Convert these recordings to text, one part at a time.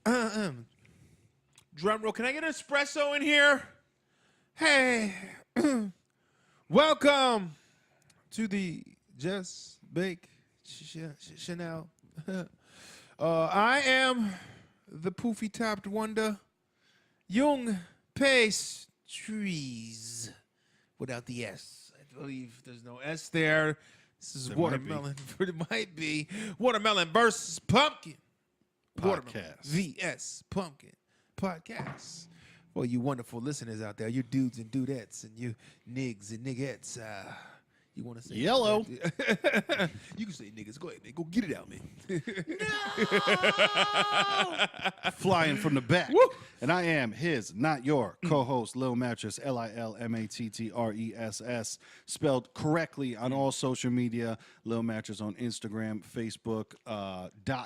Drum roll. Can I get an espresso in here? Hey, welcome to the Just Bake Chanel. I am the poofy-topped wonder, Young Pastries, without the S. I believe there's no S there. This is watermelon. It might be watermelon versus pumpkin. Podcast. VS Pumpkin Podcast. For you wonderful listeners out there, you dudes and dudettes, and you niggas and niggettes. You want to say yellow? You can say niggas. Go ahead, man. Go get it out, man. No! Flying from the back. Woo! And I am his, not your, co-host, Lil Mattress, LILMATTRESS, spelled correctly on all social media. Lil Mattress on Instagram, Facebook,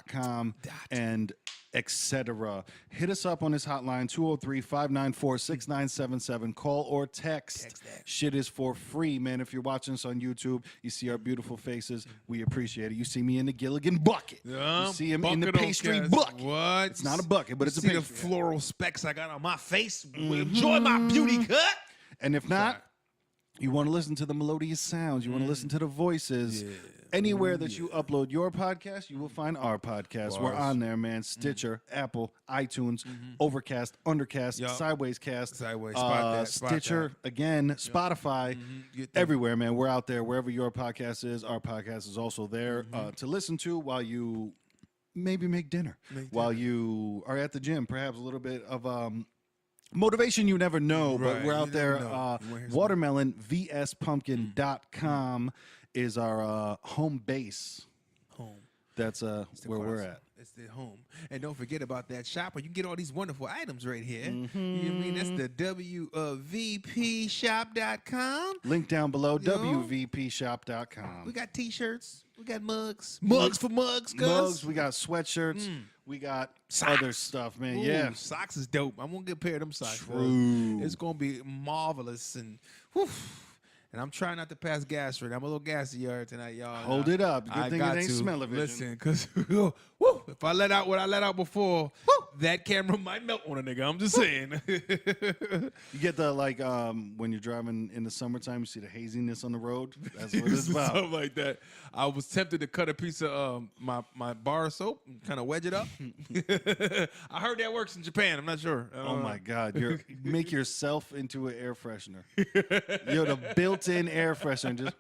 .com, and etc. Hit us up on this hotline, 203-594-6977. Call or text. Shit is for free, man. If you're watching us on YouTube, you see our beautiful faces. We appreciate it. You see me in the Gilligan bucket. You see him in the pastry bucket. What? It's not a bucket, but it's a pastry. See the floral specks I got on my face? Enjoy my beauty cut. And if not, you want to listen to the melodious sounds. You want to listen to the voices. Yeah. Anywhere that you upload your podcast, you will find our podcast. We're on there, man. Stitcher, Apple, iTunes, Overcast, Undercast, Sideways Cast, Stitcher, again, Spotify, everywhere, man. We're out there. Wherever your podcast is, our podcast is also there to listen to while you maybe make dinner, while you are at the gym, perhaps a little bit of motivation you never know, but we're out there. Watermelon, vspunpkin.com is our home base. That's where we're at. It's the home. And don't forget about that shopper. You can get all these wonderful items right here. You know what I mean? That's the WVPshop.com. Link down below, WVPshop.com. We got T-shirts. We got mugs. Mugs for mugs, cuz. Mugs. We got sweatshirts. We got other stuff, man. Ooh, socks is dope. I'm going to get a pair of them socks. True. It's going to be marvelous. And whew. And I'm trying not to pass gas right. I'm a little gassy tonight, y'all. Hold it up. Good thing it ain't smell-o-vision. Listen, because if I let out what I let out before, that camera might melt on a nigga. I'm just saying. You get the, when you're driving in the summertime, you see the haziness on the road. That's what it's about. Something like that. I was tempted to cut a piece of my bar of soap and kind of wedge it up. I heard that works in Japan. I'm not sure. Oh, my God. Make yourself into an air freshener. You're the built-in air freshener. Just,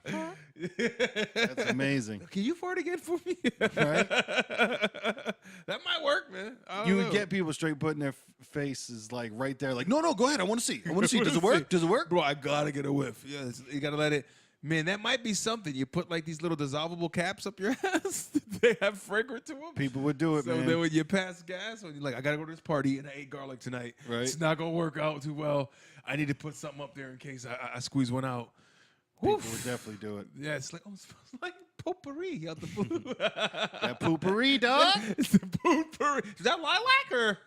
that's amazing. Can you fart again for me? Right? That might work, man. You would get people straight putting their faces right there, no, go ahead. I want to see. Does it work? Does it work? Bro, I gotta get a whiff. Yes, you gotta let it. Man, that might be something. You put these little dissolvable caps up your ass. They have fragrance to them. People would do it, man. So then when you pass gas, when you're like, I gotta go to this party and I ate garlic tonight. Right. It's not gonna work out too well. I need to put something up there in case I squeeze one out. People would definitely do it. Yeah, it's like, it smells like potpourri out the food. That potpourri, dog? It's the potpourri. Is that lilac or?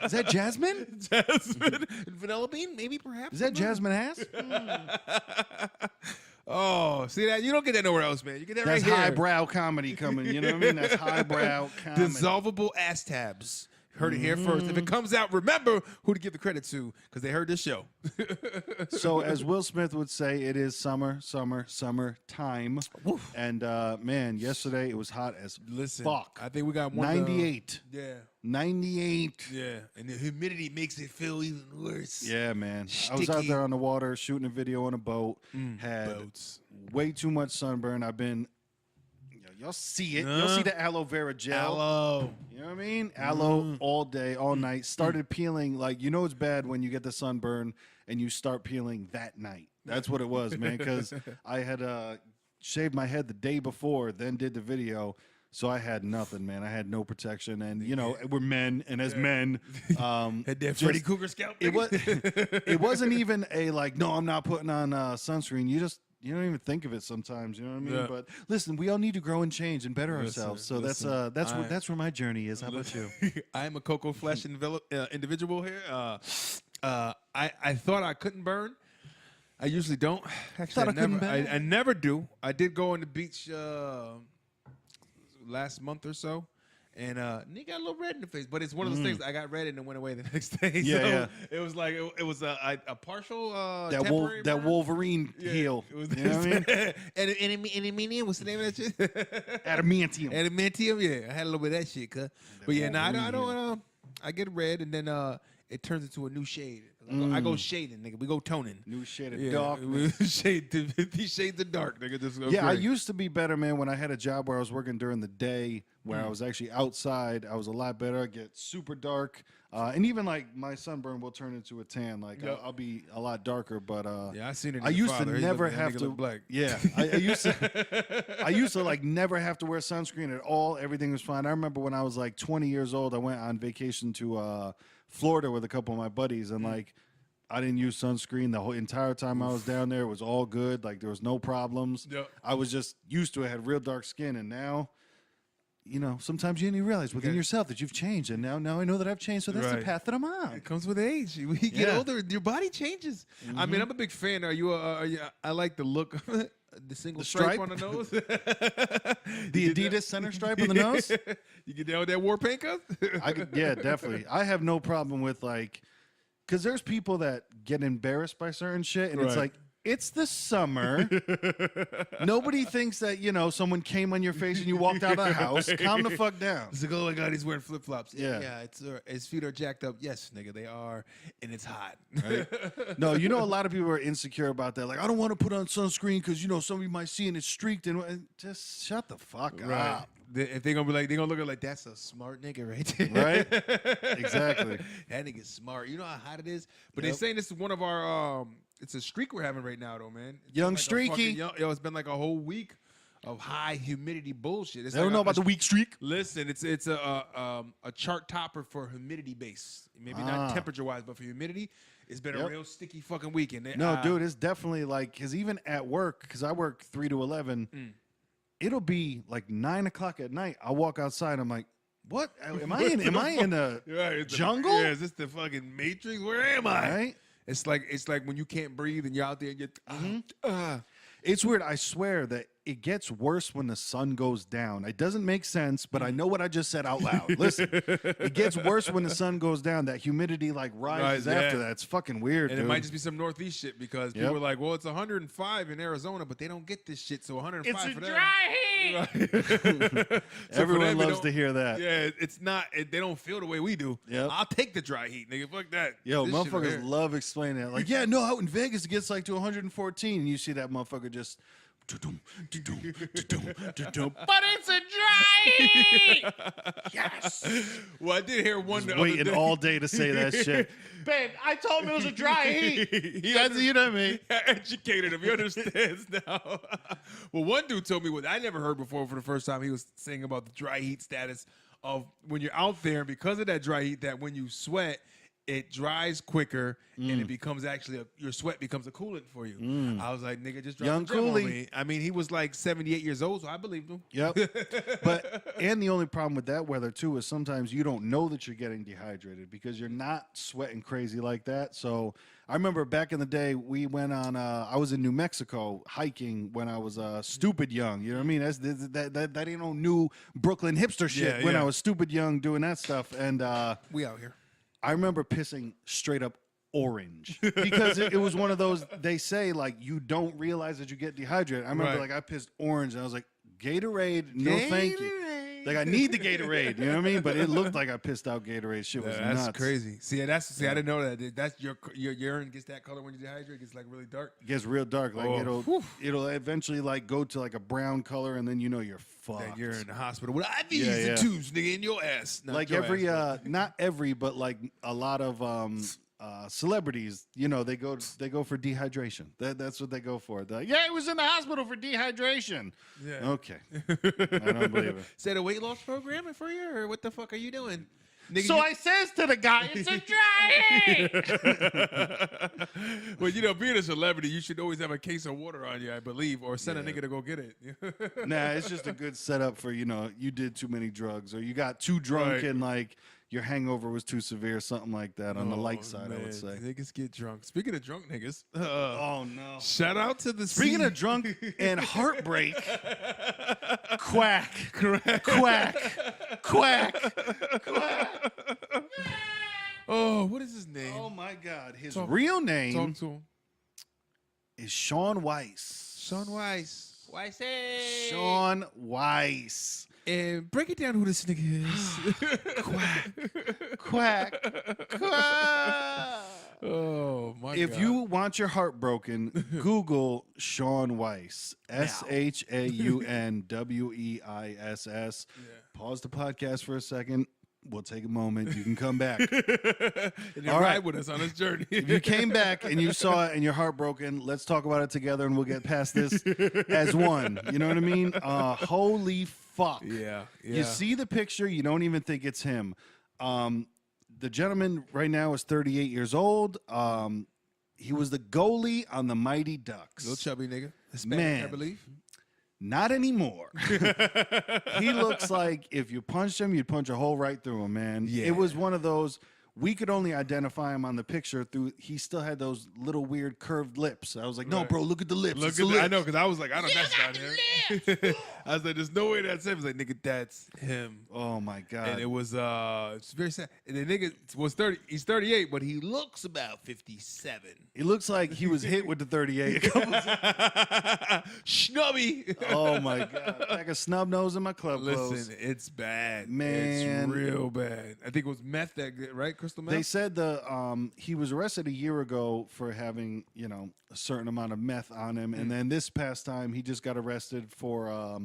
Is that jasmine? Jasmine. Vanilla bean, maybe, perhaps. Is that jasmine ass? Oh, see that? You don't get that nowhere else, man. You get that right here. That's highbrow comedy coming. You know what I mean? That's highbrow comedy. Dissolvable ass tabs. Heard it here first. If it comes out, remember who to give the credit to because they heard this show. So as Will Smith would say, it is summer time. Oof. And, man, yesterday it was hot as fuck. I think we got 98. Yeah. 98. Yeah. And the humidity makes it feel even worse. Yeah, man. Sticky. I was out there on the water shooting a video on a boat. Had way too much sunburn. I've been... Y'all see it. You'll see the aloe vera gel. Aloe. You know what I mean? Aloe all day, all night. Started peeling. It's bad when you get the sunburn and you start peeling that night. That's what it was, man, because I had shaved my head the day before, then did the video. So I had nothing, man. I had no protection. And, we're men. And as men. Had that Freddy Cougar scalp. It wasn't even no, I'm not putting on sunscreen. You don't even think of it sometimes, you know what I mean? Yeah. But listen, we all need to grow and change and better ourselves. So that's where my journey is. How about you? I am a Cocoa Flesh individual here. I thought I couldn't burn. I usually don't. Actually, I never do. I did go on the beach last month or so, And nigga got a little red in the face, but it's one of those things. I got red and it went away the next day. Yeah, so yeah. It was like a partial that temporary burn. Wolverine heel. It was, you know what I mean? Adamantium, what's the name of that shit? Adamantium. Adamantium, yeah. I had a little bit of that shit, cuz. But yeah, I don't. I get red and then it turns into a new shade. I go shading, nigga. We go toning. New shade of dark. Shade these shades of dark, nigga. Just go I great. used to be better, man. When I had a job where I was working during the day, where I was actually outside, I was a lot better. I get super dark, and even like my sunburn will turn into a tan. Like I'll be a lot darker. But yeah, I seen it. I used to never have to. Black. Yeah, I used to. I used to like never have to wear sunscreen at all. Everything was fine. I remember when I was like 20 years old, I went on vacation to Florida with a couple of my buddies, and like I didn't use sunscreen the whole entire time I was down there. It was all good. Like there was no problems. Yep. I was just used to it. I had real dark skin, and now, you know, sometimes you didn't even realize within yourself that you've changed, and now I know that I've changed. So that's the path that I'm on. It comes with age. When you get older, your body changes. I mean, I'm a big fan. Are you? I like the look of it. The single stripe on the nose. The Adidas center stripe on the nose. You get down with that war paint, cuz? Yeah, definitely. I have no problem with like, because there's people that get embarrassed by certain shit, and it's like, it's the summer. Nobody thinks that, you know, someone came on your face and you walked out of the house. Calm the fuck down. It's like, oh my God, he's wearing flip flops. Yeah. His feet are jacked up. Yes, nigga, they are, and it's hot. Right? No, you know, a lot of people are insecure about that. Like, I don't want to put on sunscreen because, you know, somebody might see and it's streaked. And just shut the fuck up. If they're gonna be like, they're gonna look at it like, that's a smart nigga right there. Right? Exactly. That nigga's smart. You know how hot it is? But they're saying this is one of our it's a streak we're having right now though, man. Young streaky. It's been like a whole week of high humidity bullshit. It's they don't know about the weak streak. Listen, it's a chart topper for humidity base. Maybe not temperature wise, but for humidity, it's been a real sticky fucking weekend. No, dude, it's definitely like, because even at work, because I work 3 to 11, it'll be like 9 o'clock at night. I'll walk outside. I'm like, what? Am I in the jungle? Yeah, is this the fucking Matrix? Where am I? Right? It's like when you can't breathe and you're out there and you're It's weird. I swear that it gets worse when the sun goes down. It doesn't make sense, but I know what I just said out loud. Listen, it gets worse when the sun goes down. That humidity like rises after that. It's fucking weird, and dude. it might just be some Northeast shit because people are like, well, it's 105 in Arizona, but they don't get this shit, so 105 It's a for them. dry heat. So Everyone loves to hear that. Yeah, it's not. They don't feel the way we do. Yep. I'll take the dry heat, nigga. Fuck that. Yo, This shit over motherfuckers here. love explaining that. Like, yeah, no, out in Vegas it gets like to 114, and you see that motherfucker just. But it's a dry heat. Yes. Well, I did hear one the other Waiting day. all day to say that shit. Babe, I told him it was a dry heat. You know what I mean? I educated him. He understands now. Well, one dude told me what I never heard before for the first time. He was saying about the dry heat status of when you're out there, because of that dry heat, that when you sweat, it dries quicker and it becomes actually your sweat becomes a coolant for you. I was like, nigga, just drop Young the gym on Cooley. me. I mean, he was like 78 years old, so I believed him. Yep. And the only problem with that weather too is sometimes you don't know that you're getting dehydrated because you're not sweating crazy like that. So I remember back in the day, we went on. I was in New Mexico hiking when I was stupid young. You know what I mean? That ain't no new Brooklyn hipster shit. When I was stupid young doing that stuff, and We out here. I remember pissing straight up orange because it was one of those. They say like you don't realize that you get dehydrated. I remember like I pissed orange and I was like, Gatorade, no thank you. Like I need the Gatorade, you know what I mean? But it looked like I pissed out Gatorade. Shit was That's nuts. crazy. See, I didn't know that. That's your urine gets that color when you dehydrate. It gets like really dark. It gets real dark. Like Oh, it'll eventually like go to like a brown color, and then you know you're fucked. That you're in the hospital with IVs and tubes, nigga, in your ass. Not Like your every ass, not every, but like a lot of celebrities, you know, they go for dehydration. That's what they go for. They're like, yeah, he was in the hospital for dehydration. Yeah. Okay. I don't believe it. Is that a weight loss program for you, or what the fuck are you doing? Nigga, So I says to the guy, it's a dry heat. well, you know, being a celebrity, you should always have a case of water on you, I believe, or send a nigga to go get it. Nah, it's just a good setup for, you know, you did too many drugs or you got too drunk Right. and like your hangover was too severe, something like that. On the light side, I would say. Niggas get drunk. Speaking of drunk niggas, Oh no! shout out to the Speaking of drunk and heartbreak, quack, quack, quack. Oh, what is his name? Oh my God! His real name Talk to him. is Sean Weiss. Sean Weiss. Sean Weiss. And break it down who this nigga is. Quack, quack. Oh my god. If you want your heart broken, Google Sean Weiss. ShaunWeiss. Pause the podcast for a second. We'll take a moment. You can come back. and you All ride right. with us on this journey. If you came back and you saw it and you're heartbroken, let's talk about it together and we'll get past this as one. You know what I mean? Holy fuck. Yeah. You see the picture, you don't even think it's him. The gentleman right now is 38 years old. He was the goalie on the Mighty Ducks. Little chubby nigga. Hispanic, Man. I believe. Not anymore. He looks like if you punched him, you'd punch a hole right through him, man. Yeah. It was one of those, we could only identify him on the picture through, he still had those little weird curved lips. I was like, no, Right. bro, look at the lips. Look It's at the that. I lips. know, because I was like, I don't that's not him. I was like, there's no way that's him. I was like, nigga, that's him. Oh, my God. And it was it's very sad. And the nigga was 30, he's 38, but he looks about 57. It looks like he was hit with the 38 a couple Schnubby. Oh, my God. Like a snub nose in my club clothes. Listen, it's bad. Man. It's real bad. I think it was meth that, right? Crystal meth? They said he was arrested a year ago for having, a certain amount of meth on him. And then this past time, he just got arrested for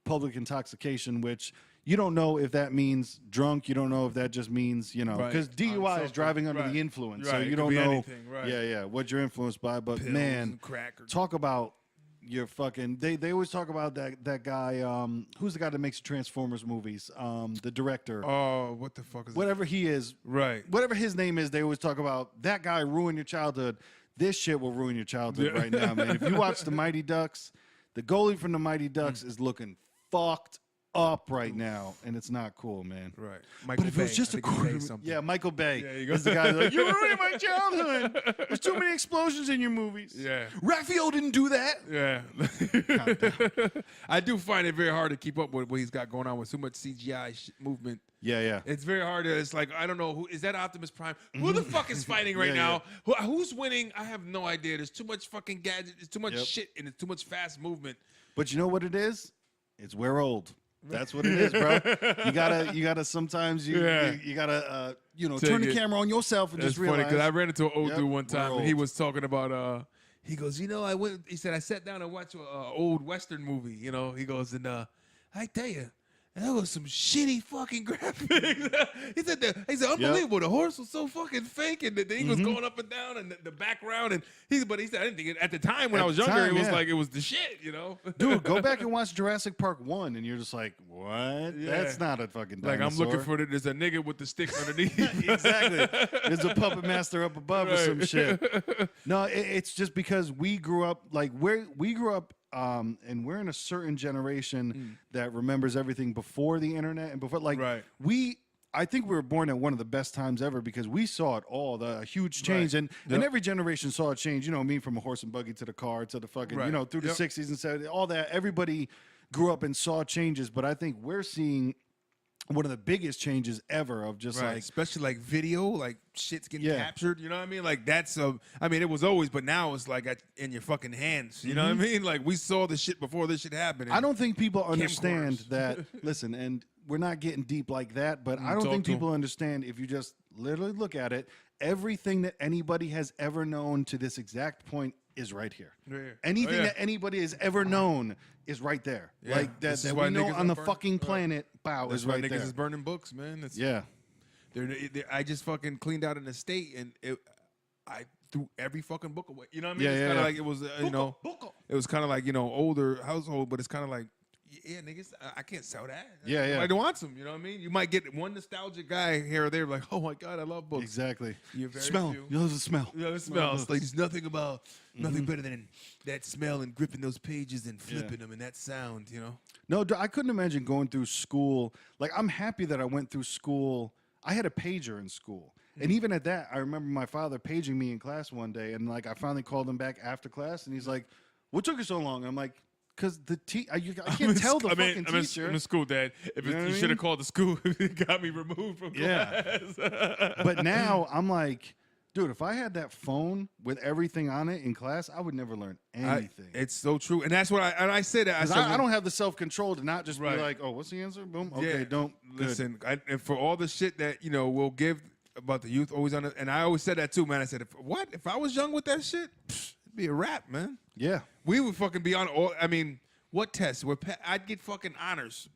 public intoxication, which you don't know if that means drunk. You don't know if that just means, because Right. DUI is driving under Right. the influence. Right. So It you could don't be know. anything, right. Yeah, what you're influenced by. But Pills man, and crack or- talk about your fucking. They always talk about that guy. Who's the guy that makes the Transformers movies? The director. Oh, what the fuck is Whatever he is, Right. whatever his name is, they always talk about that guy ruined your childhood. This shit will ruin your childhood right now, man. If you watch the Mighty Ducks, the goalie from the Mighty Ducks is looking fucked up right now, and it's not cool, man. Right. But if it was just a quarter, yeah, Michael Bay is the guy like, you're ruining my childhood. There's too many explosions in your movies. Yeah. Raphael didn't do that. Yeah. I do find it very hard to keep up with what he's got going on with so much CGI movement. Yeah. It's very hard to, it's like, I don't know, who is that Optimus Prime? Who the fuck is fighting right Yeah, now? Who's winning? I have no idea. There's too much fucking gadget, there's too much shit, and it's too much fast movement. But you know what it is? It's we're old. That's what it is, bro. You gotta sometimes you gotta turn the it. camera on yourself and It's just funny realize. because I ran into an old Yep, dude one time, we're and he old. was talking about, he goes, he said, I sat down and watched an old Western movie, he goes, and I tell you, that was some shitty fucking graphics. he said, unbelievable. The horse was so fucking fake, and the thing was going up and down, and the background. And he said, I didn't think it, at the time when At I was the younger, time, it was yeah. like it was the shit, Dude, go back and watch Jurassic Park 1, and you're just like, what? Yeah. That's not a fucking dinosaur. Like I'm looking for there's a nigga with the stick underneath. Exactly. There's a puppet master up above or some shit. No, it's just because we grew up and we're in a certain generation that remembers everything before the internet and before Right. I think we were born at one of the best times ever because we saw it all, the huge change. Right. And every generation saw a change, me from a horse and buggy to the car to the fucking, Right. through the Yep. 60s and 70s, all that. Everybody grew up and saw changes, but I think we're seeing one of the biggest changes ever of just Right, like, especially like video, like shit's getting Yeah. captured. You know what I mean? Like that's it was always, but now it's like in your fucking hands. You know what I mean? Like we saw the shit before this shit happened. I don't think people understand camcorders. that. Listen, and we're not getting deep like that, but I don't talk think to 'em. people understand if you just literally look at it. Everything that anybody has ever known to this exact point is right here. Yeah. Anything Oh, yeah. that anybody has ever known is right there. Yeah. Like that, This is that why we know niggas on are the burning- fucking planet. Bow That's is why right niggas there. is burning books, man. It's, Yeah. I just fucking cleaned out an estate and I threw every fucking book away. You know what I mean? Yeah, It's yeah, kind of yeah. like it was, it was kind of like older household, but it's kind of like. Yeah, niggas, I can't sell that. Yeah, yeah. Nobody wants them, you know what I mean? You might get one nostalgic guy here or there, like, oh my God, I love books. Exactly. You're very Smell. few. You know the smell. Yeah, it smells. Like there's nothing better than that smell and gripping those pages and flipping them and that sound, No, I couldn't imagine going through school. Like, I'm happy that I went through school. I had a pager in school. And even at that, I remember my father paging me in class one day, and like I finally called him back after class, and he's like, "What took you so long?" I'm like, "Cause I can't tell the fucking teacher." I'm in school, Dad. If You know what I you should mean? have called the school, it got me removed from class. But now I'm like, dude, if I had that phone with everything on it in class, I would never learn anything. It's so true, and that's what I say that. 'Cause said I don't have the self-control to not just Right. be like, "Oh, what's the answer?" Boom. Okay, Yeah. don't Listen. And for all the shit that we'll give about the youth always on it, and I always said that too, man. I said, if I was young with that shit, it'd be a wrap, man. Yeah. We would fucking be on all. I mean, what tests? I'd get fucking honors.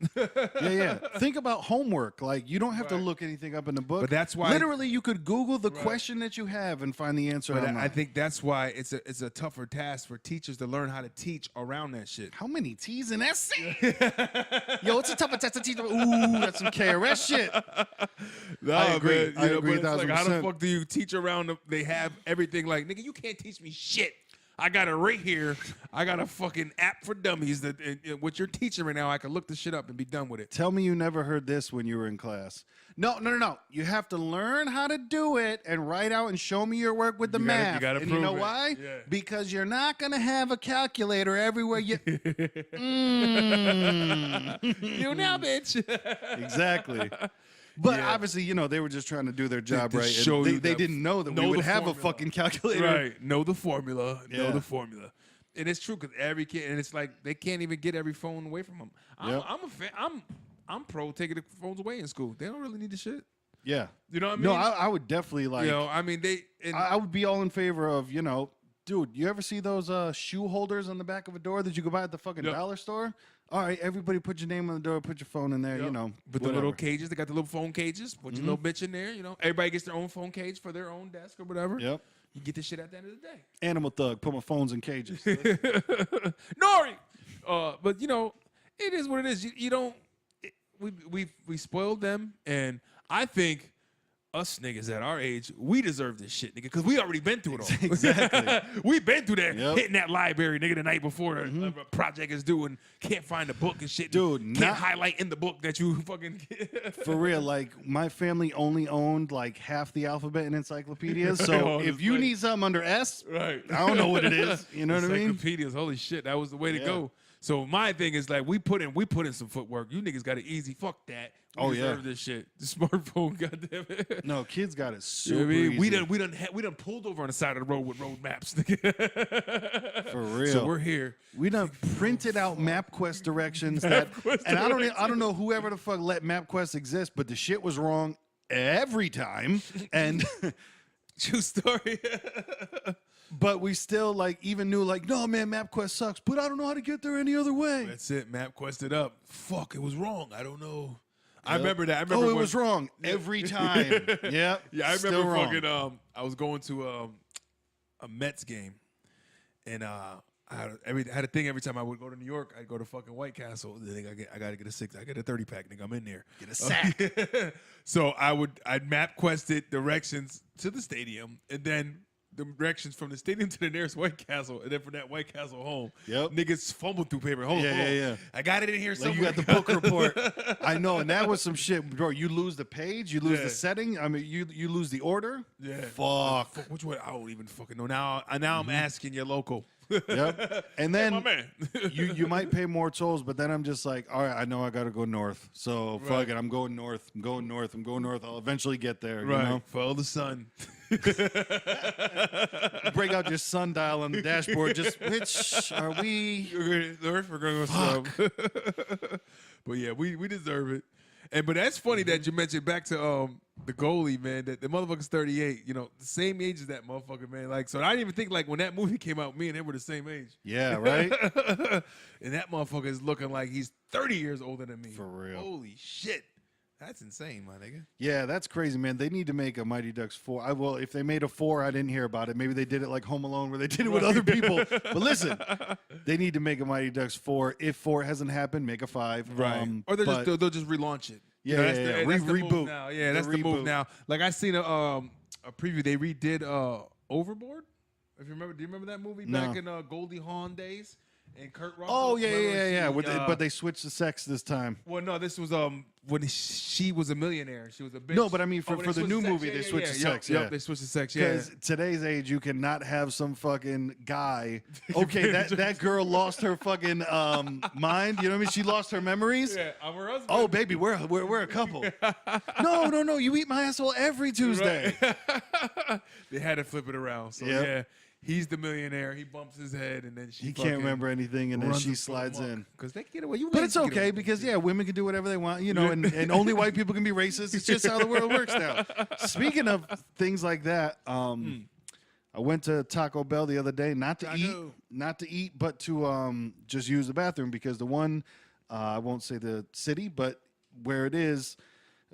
Yeah. Think about homework. Like, you don't have to Right. look anything up in the book. But that's why- literally you could Google the question that you have and find the answer But online. I think that's why it's a tougher task for teachers to learn how to teach around that shit. How many T's in S? Yo, it's a tougher test to teach. Ooh, that's some KRS shit. No, I agree. man, I agree but it's like, how the 1,000%. fuck do you teach around them? They have everything. Like, nigga, you can't teach me shit. I got it right here. I got a fucking app for dummies that what you're teaching right now, I can look the shit up and be done with it. Tell me you never heard this when you were in class. No. You have to learn how to do it and write out and show me your work with the You gotta- math. you gotta and you know prove it. why? Yeah. Because you're not going to have a calculator everywhere you... You now, bitch. Exactly. But Yeah. obviously, they were just trying to do their job to right. show And you they that- didn't know that we know would the have a formula. fucking calculator. Right. Know the formula. Yeah. Know the formula. And it's true because every kid, and it's like they can't even get every phone away from them. Yep. I'm a fan. I'm pro taking the phones away in school. They don't really need the shit. Yeah. You know what I mean? No, I would definitely like... I mean they. And I would be all in favor of, dude, you ever see those shoe holders on the back of a door that you could buy at the fucking Yep. dollar store? All right, everybody put your name on the door, put your phone in there, Yep. With the whatever. little cages, they got the little phone cages. Put your little bitch in there. Everybody gets their own phone cage for their own desk or whatever. Yep. You get this shit at the end of the day. Animal Thug, put my phones in cages. Nori. But it is what it is. You don't. We spoiled them, and I think us niggas at our age, we deserve this shit, nigga, because we already been through it all. Exactly. We been through that, Yep. hitting that library, nigga, the night before a project is due and can't find the book and shit. Dude, can't not- highlight in the book that you fucking. For real, like, my family only owned like half the alphabet in encyclopedias. So Oh, if it's you like- need something under S, Right. I don't know what it is. You know what I mean? Encyclopedias, holy shit, that was the way to Yeah. go. So my thing is like we put in some footwork. You niggas got it easy. Fuck that. We Oh, yeah. deserve this shit. The smartphone, goddamn it. No, kids got it You super know what I mean? easy. We done pulled over on the side of the road with road maps. nigga. For real. So we're here. We done printed out MapQuest directions and I don't know whoever the fuck let MapQuest exist, but the shit was wrong every time. And True story. but we still even knew no man, MapQuest sucks, but I don't know how to get there any other way. That's it. Map quested up. Fuck, it was wrong. I don't know. I remember that. I remember Oh, it when- was wrong every time. Yep. Yeah, I still remember wrong. fucking. I was going to a Mets game, and I had a thing every time I would go to New York. I'd go to fucking White Castle. Then I gotta get a 6. I get a 30-pack. Nigga, I'm in there. Get a sack. So I'd map quested directions to the stadium, and then the directions from the stadium to the nearest White Castle, and then from that White Castle home. Yep. Niggas fumbled through paper. Hold on. Yeah. I got it in here Like somewhere. you got the book report. I know, and that was some shit, bro. You lose the page, you lose Yeah. the setting. I mean, you lose the order. Yeah. Fuck. Fuck, which one? I don't even fucking know. Now I'm asking your local. Yep. And Hey, then my man. you might pay more tolls, but then I'm just like, all right, I know I got to go north. So fuck Right. it. I'm going north. I'm going north. I'll eventually get there. Right. You know? Follow the sun. Break out your sundial on the dashboard. Just which are we? We're going to go south. But yeah, we deserve it. But that's funny that you mentioned back to the goalie, man, that the motherfucker's 38, the same age as that motherfucker, man. Like, so I didn't even think when that movie came out, me and him were the same age. Yeah. Right. And that motherfucker is looking like he's 30 years older than me. For real. Holy shit. That's insane, my nigga. Yeah, that's crazy, man. They need to make a Mighty Ducks 4. Well, if they made a 4, I didn't hear about it. Maybe they did it like Home Alone where they did it with other people. But listen, they need to make a Mighty Ducks 4. If 4 hasn't happened, make a 5. Or but- they'll just relaunch it. Yeah, that's yeah, the, yeah. that's the Reboot. move now. Yeah, that's the move reboot. now. Like I seen a preview. They redid Overboard. If you remember, do you remember that movie No. back in Goldie Hawn days? and Kurt Russell. Oh yeah, Remember yeah, she, yeah. But they switched the sex this time. Well, no, this was when she was a millionaire. She was a bitch. No, but I mean Oh, for the new movie, they switched the sex. Yep, they switched the sex. Yeah. Because today's age, you cannot have some fucking guy. Okay, that girl lost her fucking mind. You know what I mean? She lost her memories. Yeah, I'm her husband. Oh, baby, we're a couple. No. You eat my asshole every Tuesday. Right. They had to flip it around. So Yep. yeah, he's the millionaire. He bumps his head, and then she He can't remember anything, and then she slides in. Because they can get away. But it's okay because women can do whatever they want, you know, and only white people can be racist. It's just how the world works now. Speaking of things like that, I went to Taco Bell the other day, not to eat, but to just use the bathroom because the one, I won't say the city, but where it is,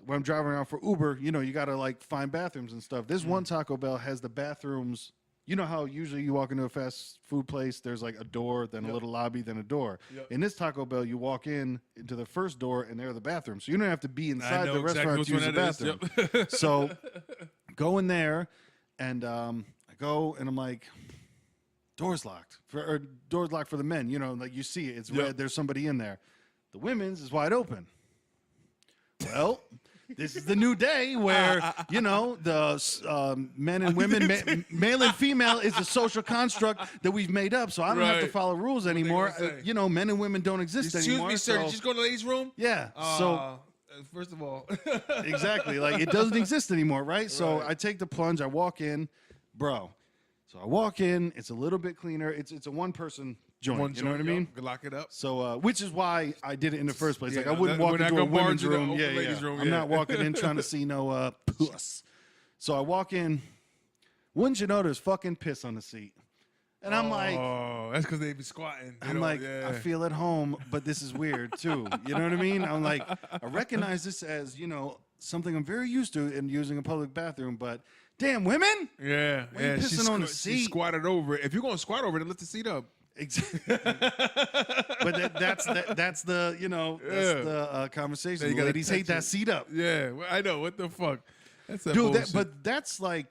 when I'm driving around for Uber, you know, you got to like find bathrooms and stuff. This one Taco Bell has the bathrooms. You know how usually you walk into a fast food place, there's like a door, then a little lobby, then a door. Yep. In this Taco Bell, you walk in into the first door, and there are the bathrooms. So you don't have to be inside the restaurant to use the bathroom. Yep. So go in there, and I go, and I'm like, door's locked. Door's locked for the men. You know, like you see it. It's red. There's somebody in there. The women's is wide open. Well, this is the new day where, you know, the men and women, male and female is a social construct that we've made up. So I don't have to follow rules anymore. You know, men and women don't exist anymore. Excuse me, sir. Did you just go to the ladies' room? Yeah. So first of all. Exactly. Like, it doesn't exist anymore, right? So I take the plunge. I walk in. Bro. So I walk in. It's a little bit cleaner. It's a one-person joint. You know what I mean? Lock it up. So, which is why I did it in the first place. Yeah, like, I wouldn't walk into a women's room. Room. I'm not walking in trying to see no puss. So I walk in. Wouldn't you know there's fucking piss on the seat? And I'm like, oh, that's because they be squatting. I'm like, I feel at home, but this is weird too. You know what I mean? I'm like, I recognize this as, you know, something I'm very used to in using a public bathroom, but damn, women? Yeah, Why you pissing on the seat? She squatted over it. If you're going to squat over it, lift the seat up. Exactly. But that's the, you know, that's the conversation. The ladies hate that seat up. Yeah, well, I know. What the fuck? That's that dude. bullshit. But that's like,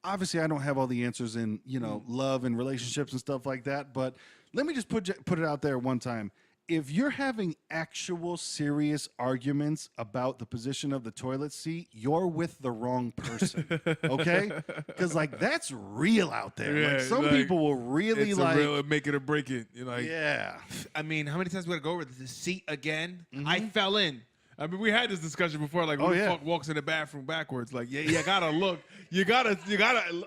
obviously I don't have all the answers in, you know, love and relationships and stuff like that. But let me just put it out there one time. If you're having actual serious arguments about the position of the toilet seat, you're with the wrong person, okay? Because, like, that's real out there. Yeah, like, some people will really, it's like... real, make it or break it. You're like, yeah. I mean, how many times we got to go over the seat again? Mm-hmm. I fell in. I mean, we had this discussion before. Like, who the fuck walks in the bathroom backwards? Like, you gotta look. You gotta.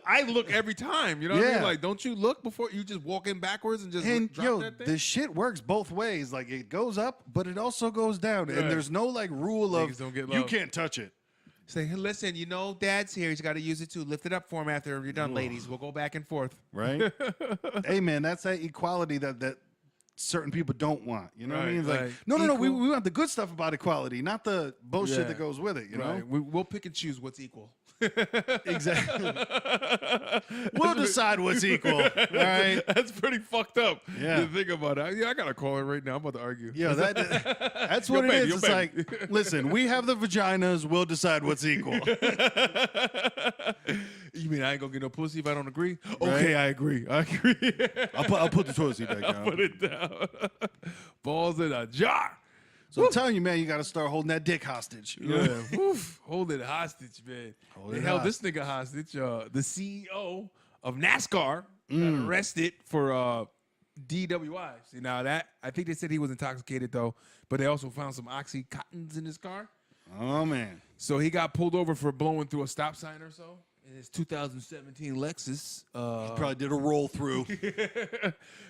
I look every time. You know what I mean? Like, don't you look before you just walk in backwards and just drop that thing? The shit works both ways. Like, it goes up, but it also goes down. Right. And there's no, like, rule of you can't touch it. Say, hey, listen, you know, Dad's here. He's got to use it too. Lift it up for him after you're done, ladies. We'll go back and forth. Right? Hey, man, that's that equality that certain people don't want. You know what I mean? It's like, no. We want the good stuff about equality, not the bullshit that goes with it. You know? We'll pick and choose what's equal. Exactly. We'll decide what's equal. All right. That's pretty fucked up. Yeah. You think about it. Yeah, I got to call her right now. I'm about to argue. Yeah, that's what it is. It's like, listen, we have the vaginas. We'll decide what's equal. You mean I ain't gonna get no pussy if I don't agree? Right? Okay, I agree. I'll put the toilet seat back down. I'll put it down. Balls in a jar. So I'm telling you, man, you got to start holding that dick hostage. Yeah, hold it hostage, man. They held this nigga hostage. The CEO of NASCAR got arrested for DWI. See, now that I think they said he was intoxicated though, but they also found some oxycontins in his car. Oh man! So he got pulled over for blowing through a stop sign or so. In his 2017 Lexus. He probably did a roll through.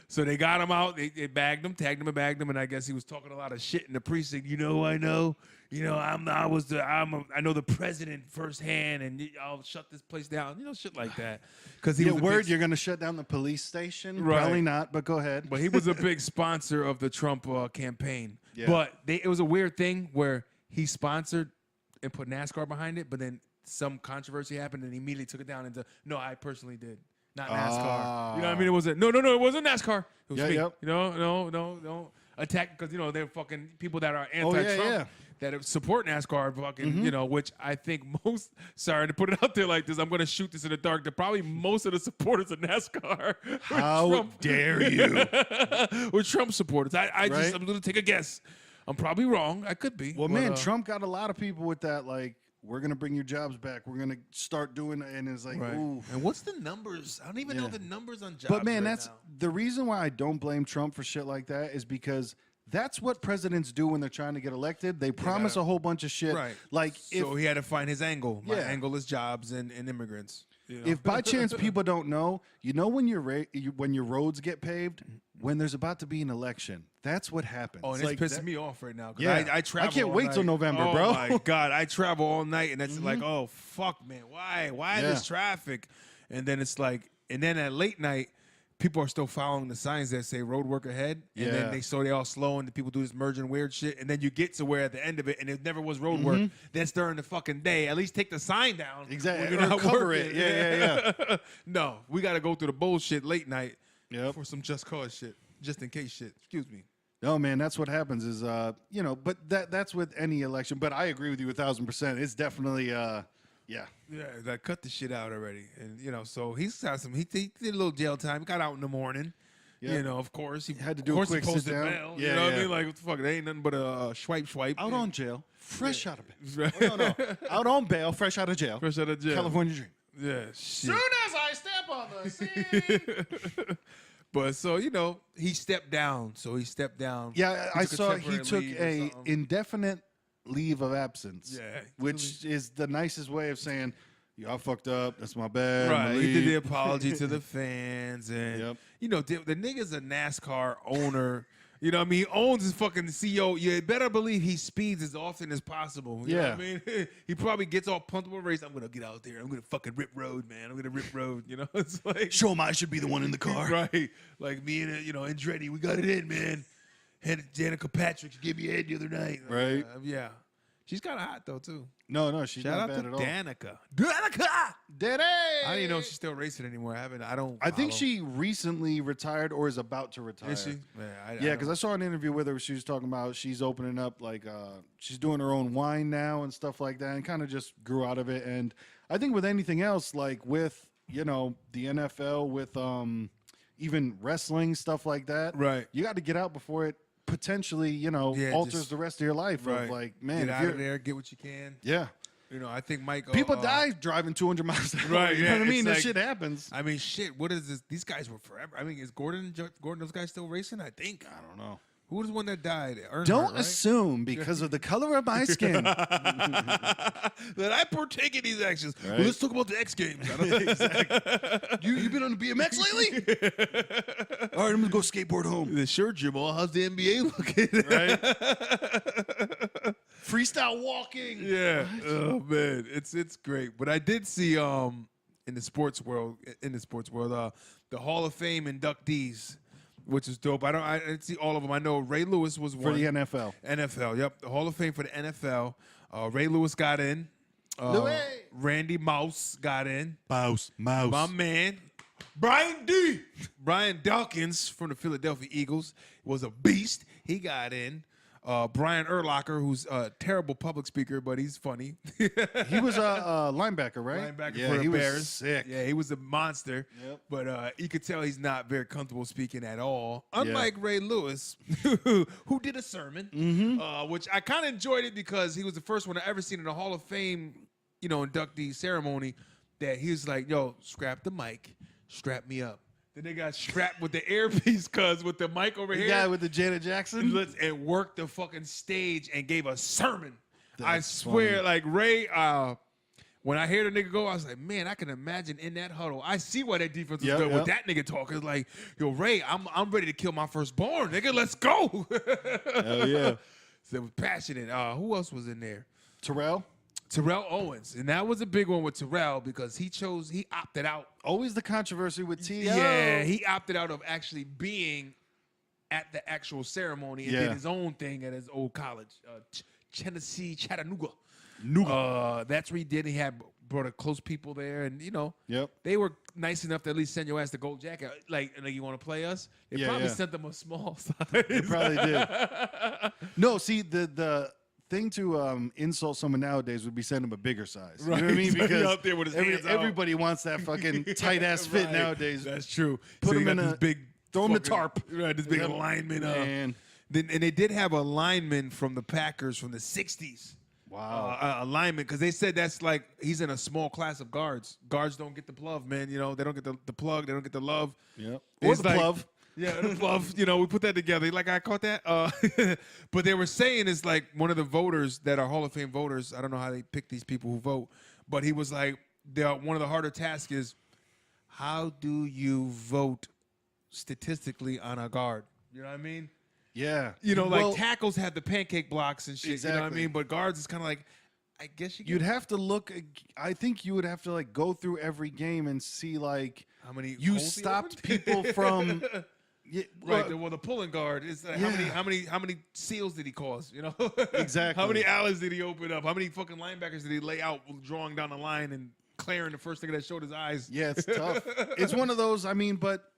So they got him out. They bagged him, tagged him and bagged him. And I guess he was talking a lot of shit in the precinct. You know, I know. You know, I know the president firsthand, and I'll shut this place down. You know, shit like that. Because he was you're going to shut down the police station? Right. Probably not, but go ahead. But he was a big sponsor of the Trump campaign. Yeah. But it was a weird thing where he sponsored and put NASCAR behind it, but then some controversy happened and he immediately took it down into, no, I personally did. Not NASCAR. You know what I mean? It wasn't, no, it wasn't NASCAR. It was me. Yep. No. attack because they're fucking people that are Oh, anti-Trump yeah. that support NASCAR are fucking which I think most. Sorry to put it out there like this, I'm gonna shoot this in the dark. That probably most of the supporters of NASCAR. How dare you? With Trump supporters, I'm Right? gonna take a guess. I'm probably wrong. I could be. Well, but, man, Trump got a lot of people with that. Like, we're gonna bring your jobs back. We're gonna start doing, and it's like, right. ooh. And what's the numbers? I don't even know Yeah. the numbers on jobs. But man, right that's now. the reason why I don't blame Trump for shit like that is because that's what presidents do when they're trying to get elected. They promise a whole bunch of shit. right. Like So he had to find his angle. My Yeah. angle is jobs and immigrants. if by chance people don't know, when when your roads get paved, when there's about to be an election, that's what happens. Oh, and like it's pissing me off right now. 'Cause Yeah. I travel. I can't all wait night. till November, oh, bro. Oh my god, I travel all night, and that's like, oh fuck, man, why Yeah. this traffic? And then it's like, and then at late night, people are still following the signs that say road work ahead, and Yeah. then they all slow, and the people do this merging weird shit, and then you get to where at the end of it, and it never was road work. That's during the fucking day. At least take the sign down. Exactly. when you're not Cover working. it. Yeah. No, we got to go through the bullshit late night Yep. for some just cause shit, just in case shit. Excuse me. No, man, that's what happens is, but that's with any election. But I agree with you 1,000%. It's definitely, yeah. Yeah, like cut the shit out already, and so he's got some. He did a little jail time. Got out in the morning. Yeah. Of course he Had to do of a course quick he posted sit down. bail. Yeah, you know what I yeah. mean? Like what the fuck? It ain't nothing but a swipe. Out on jail, fresh out of bail. Right. Oh, no. Out on bail, fresh out of jail. Fresh out of jail. California dream. Yeah, shit. Soon as I step on the scene. But so he stepped down. So he stepped down. Yeah, He I took a saw he temporary took leave or a something. indefinite leave of absence. Yeah. Which is the nicest way of saying, I fucked up. That's my bad. Right, I'ma he did the leave." apology to the fans, and Yep. the nigga's a NASCAR owner. You know what I mean? He owns his fucking CEO. You better believe he speeds as often as possible. You know what I mean? He probably gets all pumped up a race. I'm going to get out there. I'm going to fucking rip road, man. I'm going to rip road. It's like. Show him I should be the one in the car. Right. Like me and, Andretti, we got it in, man. Had Danica Patrick. She gave me a head the other night. Right. Yeah. She's kind of hot, though, too. No, she's Shout not out bad to at all. Danica. Danica! Did I didn't even know she's still racing anymore. I don't. I think follow. she recently retired or is about to retire. Is she? Yeah, because I saw an interview with her where she was talking about she's opening up, like, she's doing her own wine now and stuff like that, and kind of just grew out of it. And I think with anything else, like with, the NFL, with even wrestling, stuff like that, Right. you got to get out before it potentially, alters just- the rest of your life. Right. Of like, man, get if out you're- of there, get what you can. Yeah. I think Mike. People die driving 200 miles an hour. Right, You know yeah, what I mean? it's That like- shit happens. I mean, shit. What is this? These guys were forever. I mean, is Gordon those guys still racing? I think. I don't know. Who was the one that died? Earnhardt, Don't right? assume because of the color of my skin. that I partake in these actions. Right. Well, let's talk about the X Games. I don't know. You been on the BMX lately? All right, I'm gonna go skateboard home. Sure, Jamal. How's the NBA looking? Right? Freestyle walking. Yeah. Oh man, it's great. But I did see in the sports world, the Hall of Fame inductees, which is dope. I didn't see all of them. I know Ray Lewis was For one. the NFL. NFL, yep. The Hall of Fame for the NFL. Ray Lewis got in. Louis. Randy Mouse got in. Mouse. My man, Brian Dawkins from the Philadelphia Eagles was a beast. He got in. Brian Urlacher, who's a terrible public speaker, but he's funny. He was a linebacker, right? Linebacker yeah, for the he Bears. was sick. Yeah, he was a monster. Yep. But you could tell he's not very comfortable speaking at all. Unlike Ray Lewis, who did a sermon, which I kind of enjoyed it because he was the first one I ever seen in the Hall of Fame, inductee ceremony that he was like, yo, scrap the mic, strap me up. Then they got strapped with the earpiece, with the mic over The here. guy with the Janet Jackson. And worked the fucking stage and gave a sermon. I That's swear, funny. like Ray, when I hear the nigga go, I was like, man, I can imagine in that huddle. I see why that defense was good with that nigga talking. It's like, yo, Ray, I'm ready to kill my firstborn, nigga. Let's go. Hell yeah. So it was passionate. Who else was in there? Terrell. Terrell Owens. And that was a big one with Terrell because he opted out. Always the controversy with T.O. Yeah, he opted out of actually being at the actual ceremony and did his own thing at his old college, Tennessee, Chattanooga. That's where he did. He had brought a close people there, and Yep. they were nice enough to at least send your ass the gold jacket. Like you want to play us? They probably sent them a small size. They probably did. No, see the thing to insult someone nowadays would be send him a bigger size. Right. You know what I mean? So Because out there with his hands out. everybody wants that fucking tight ass fit Right. nowadays. That's true. Put So him you in got a this big. throw him the fucking- tarp. Right, this big Yep. alignment. Man. And they did have a lineman from the Packers from the '60s. Wow. A lineman, because they said that's like he's in a small class of guards. Guards don't get the plug, man. They don't get the plug. They don't get the love. Yep. Or It's the like- plove. Yeah, the plug. We put that together. Like I caught that. But they were saying it's like one of the voters that are Hall of Fame voters. I don't know how they pick these people who vote, but he was like, one of the harder tasks is how do you vote statistically on a guard? You know what I mean? Yeah. Like tackles have the pancake blocks and shit. You know what I Exactly. mean? But guards is kind of like, I guess You'd have to look. I think you would have to like go through every game and see like how many you holes he stopped opened? people from. Yeah, Right. well, The pulling guard is Yeah. how many seals did he cause? Exactly. How many alleys did he open up? How many fucking linebackers did he lay out drawing down the line and clearing the first thing that showed his eyes? yeah, it's tough. It's one of those. I mean, but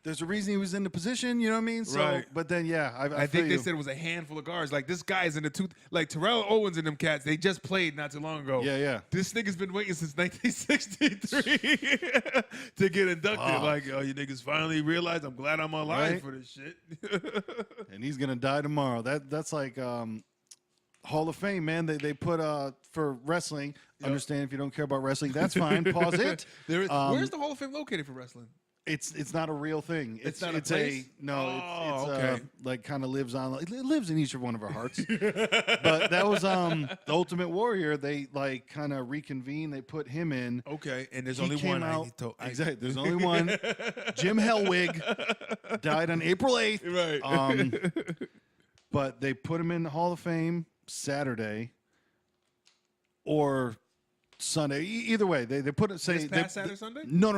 there's a reason he was in the position. You know what I mean? So, Right. but then yeah, I I feel think they you. said it was a handful of guards. Like this guy's in the like Terrell Owens and them cats. They just played not too long ago. Yeah, yeah. This nigga's been waiting since 1963 to get inducted. Fuck. Like, you niggas finally realized I'm glad I'm alive Right. for this shit. And he's gonna die tomorrow. That's like Hall of Fame, man. They put for wrestling. Understand if you don't care about wrestling, that's fine. Pause it. There is, where's the Hall of Fame located for wrestling? It's not a real thing. It's not a it's place? no. Oh, it's okay. like kind of lives on. It lives in each one of our hearts. But that was the Ultimate Warrior. They like kind of reconvene. They put him in. Okay, and there's He only came one. out. Exactly. There's only one. Jim Hellwig died on April 8th. Right. But they put him in the Hall of Fame Saturday or Sunday. Either way, they put it. Say This past Saturday, Sunday? No.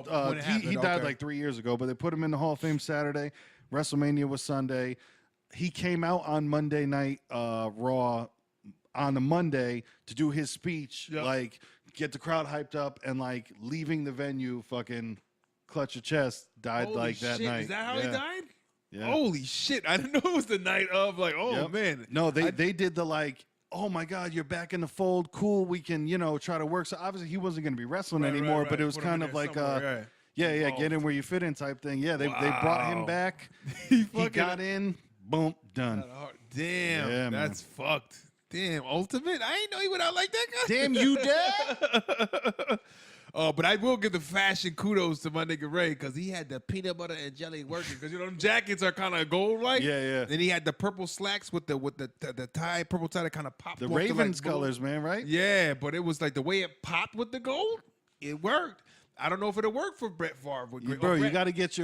Oh, when it He happened, died okay. like 3 years ago, but they put him in the Hall of Fame Saturday. WrestleMania was Sunday. He came out on Monday Night Raw on the Monday to do his speech, Yep. like get the crowd hyped up, and like leaving the venue, fucking clutch your chest. Died Holy like that shit. night. Is that how he died? Yeah. Holy shit! I didn't know it was the night of. Like, oh Yep. man. No, they did the like, oh my God, you're back in the fold. Cool, we can try to work. So obviously he wasn't going to be wrestling Right, anymore, right, but right. it was Put him kind in of there like somewhere, yeah, Involved. get in where you fit in type thing. Yeah, they brought him Wow. back. He He got in, boom, done. Damn, Yeah, man. that's fucked. Damn, Ultimate. I ain't know he went out like that guy. Damn you, Dad. But I will give the fashion kudos to my nigga Ray because he had the peanut butter and jelly working because them jackets are kind of gold like. Yeah, yeah. Then he had the purple slacks with the tie, purple tie that kind of popped. The off to, like, Ravens blue. colors, man, right? Yeah, but it was like the way it popped with the gold, it worked. I don't know if it'll work for Brett Favre. Bro, you got to get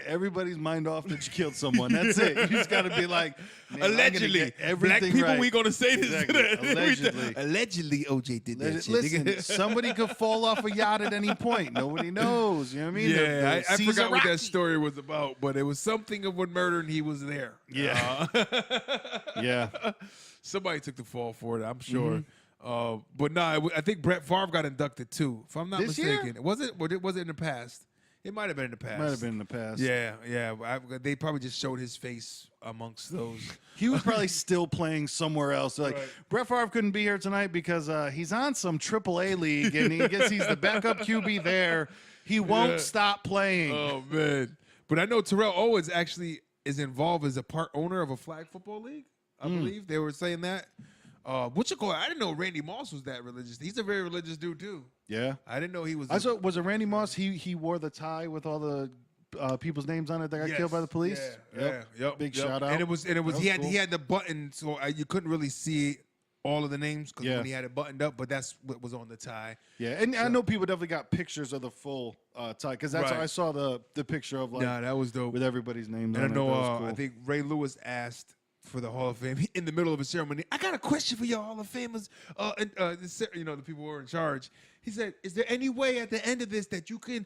everybody's mind off that you killed someone. That's it. You just got to be like, man, I'm gonna allegedly. get Black everything people, right. we gonna say this. Exactly. To them. Allegedly. Allegedly, OJ did that shit. Listen, nigga. somebody could fall off a yacht at any point. Nobody knows. You know what I mean? Yeah, I seas forgot are what that rocky. story was about, but it was something of a murder, and he was there. Yeah. Yeah. Somebody took the fall for it, I'm sure. Mm-hmm. But no, I think Brett Favre got inducted too, if I'm not This year? mistaken. Was it in the past? It might have been in the past. Might have been in the past. Yeah. They probably just showed his face amongst those. He was probably still playing somewhere else. Like Right. Brett Favre couldn't be here tonight because he's on some AAA league and he's the backup QB there. He won't Yeah. stop playing. Oh man! But I know Terrell Owens actually is involved as a part owner of a flag football league. I believe they were saying that. What you call it? I didn't know Randy Moss was that religious. He's a very religious dude too. Yeah. I didn't know he was. I saw. Was it Randy Moss? He wore the tie with all the people's names on it that got Yes. killed by the police. Yeah, yep. Big yep. shout out. And it was That was he cool. had the button, so you couldn't really see all of the names because Yeah. when he had it buttoned up. But that's what was on the tie. Yeah, and I know people definitely got pictures of the full tie because that's Right. I saw the picture of like Nah, that was dope. with everybody's names And I on know it. That was cool. I think Ray Lewis asked for the Hall of Fame in the middle of a ceremony. I got a question for y'all Hall of Famers. The people who were in charge. He said, "Is there any way at the end of this that you can,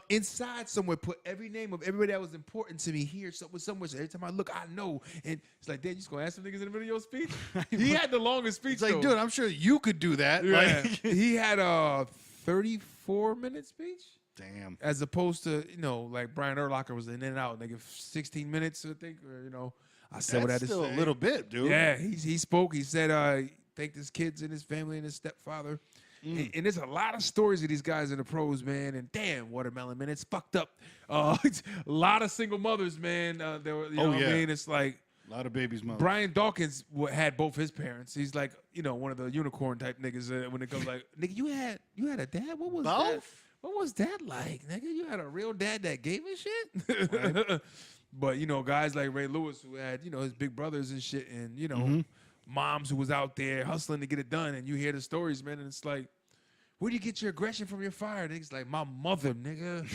inside somewhere, put every name of everybody that was important to me here somewhere? So every time I look, I know." And it's like, "Dad, you just gonna ask some niggas in the middle of your speech?" He had the longest speech. It's like, dude, I'm sure you could do that. Yeah. Like, He had a 34-minute speech. damn. As opposed to, like Brian Urlacher was in and out. They give 16 minutes, I think, or, I said what I had to still say. a little bit, dude. Yeah, he spoke. He said, thanked his kids and his family and his stepfather. And there's a lot of stories of these guys in the pros, man. And damn, Watermelon, man, it's fucked up. It's a lot of single mothers, man. They were, you know what I mean? It's like a lot of babies, mother. Brian Dawkins had both his parents. He's like, one of the unicorn type niggas when it comes like, nigga, you had a dad? What was that? What was that like, nigga? You had a real dad that gave a shit? Right. But, guys like Ray Lewis who had, his big brothers and shit and, moms who was out there hustling to get it done. And you hear the stories, man, and it's like, where do you get your aggression from your fire? Niggas like, my mother, nigga.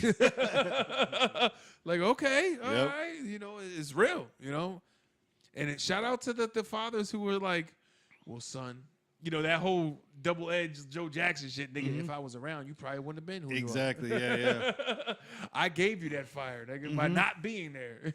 Like, okay, all right. It's real, And shout out to the fathers who were like, well, son, that whole double-edged Joe Jackson shit, nigga, if I was around, you probably wouldn't have been who exactly, you are. yeah. I gave you that fire, nigga, by not being there.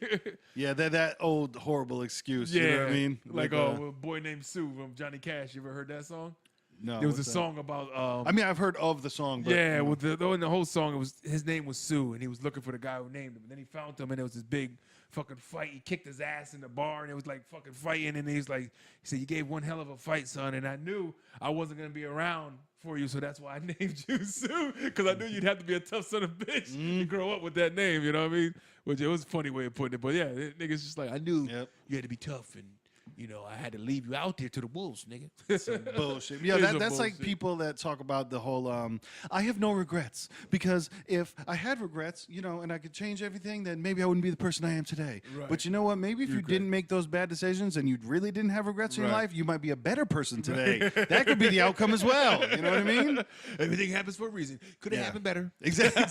Yeah, that old horrible excuse, you know what I mean? Like a boy named Sue from Johnny Cash. You ever heard that song? No. There was a song about. I mean, I've heard of the song, but yeah, with the whole song, his name was Sue, and he was looking for the guy who named him. And then he found him, and it was this big fucking fight. He kicked his ass in the bar, and it was like fucking fighting. And he said, "You gave one hell of a fight, son." And I knew I wasn't gonna be around for you, so that's why I named you Sue, because I knew you'd have to be a tough son of a bitch to grow up with that name. You know what I mean? Which it was a funny way of putting it, but yeah, niggas just like, I knew you had to be tough and. I had to leave you out there to the wolves, nigga. Some bullshit. Yeah, that's like people that talk about the whole, I have no regrets. Because if I had regrets, and I could change everything, then maybe I wouldn't be the person I am today. Right. But you know what? Maybe if you didn't make those bad decisions and you really didn't have regrets in your life, you might be a better person today. That could be the outcome as well. You know what I mean? Everything happens for a reason. Could have happened better. Exactly.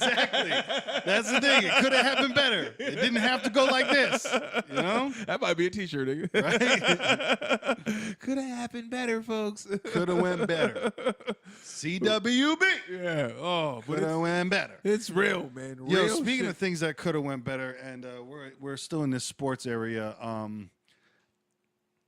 That's the thing. It could have happened better. It didn't have to go like this. That might be a t-shirt, nigga. Right? Could have happened better, folks. Could have went better. CWB. Yeah. Oh, but could have went better. It's real, man. Yo, speaking of things that could have went better, and we're still in this sports area.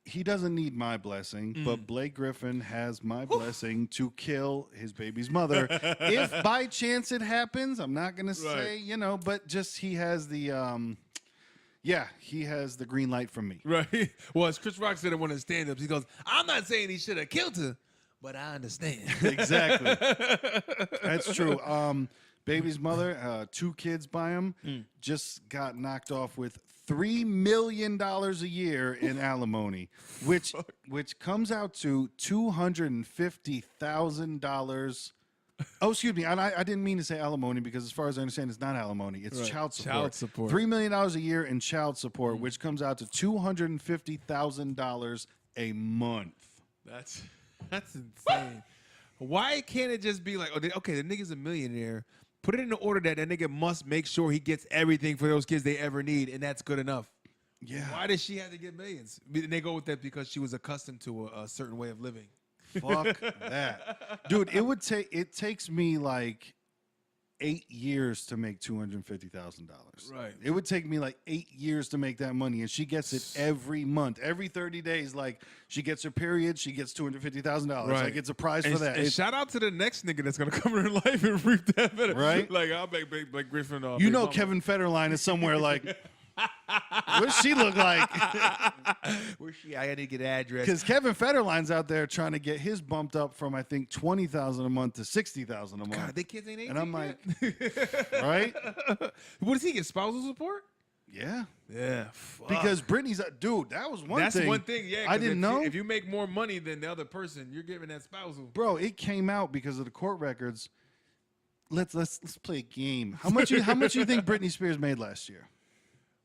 He doesn't need my blessing, but Blake Griffin has my blessing to kill his baby's mother. If by chance it happens, I'm not gonna say, but just he has the. Yeah, he has the green light from me. Right. Well, as Chris Rock said in one of his stand-ups, he goes, I'm not saying he should have killed her, but I understand. Exactly. That's true. Baby's mother, 2 kids by him, just got knocked off with $3 million a year in alimony, which comes out to $250,000. Oh, excuse me. I didn't mean to say alimony because, as far as I understand, it's not alimony. It's child support. Child support. $3 million a year in child support, which comes out to $250,000 a month. That's insane. Why can't it just be like, okay, the nigga's a millionaire. Put it in the order that nigga must make sure he gets everything for those kids they ever need, and that's good enough. Yeah. Why does she have to get millions? And they go with that because she was accustomed to a certain way of living. Fuck that. Dude, it takes me like 8 years to make $250,000. Right. It would take me like 8 years to make that money, and she gets it every month. Every 30 days, like, she gets her period, she gets $250,000. Right. Like, it's a prize for that. And shout out to the next nigga that's gonna come in her life and reap that better. Right. Like, I'll make Blake Griffin. Kevin Federline is somewhere like, what's she look like? Where's she? I gotta get an address. Because Kevin Federline's out there trying to get his bumped up from, I think, $20,000 a month to $60,000 a month. God, they kids ain't 18 and I'm like, yet. right? What does he get? Spousal support? Yeah. Yeah. Fuck. Because Brittany's, dude, that was one thing. That's one thing, yeah. I didn't know. If you make more money than the other person, you're giving that spousal. Bro, it came out because of the court records. Let's play a game. How much you think Britney Spears made last year?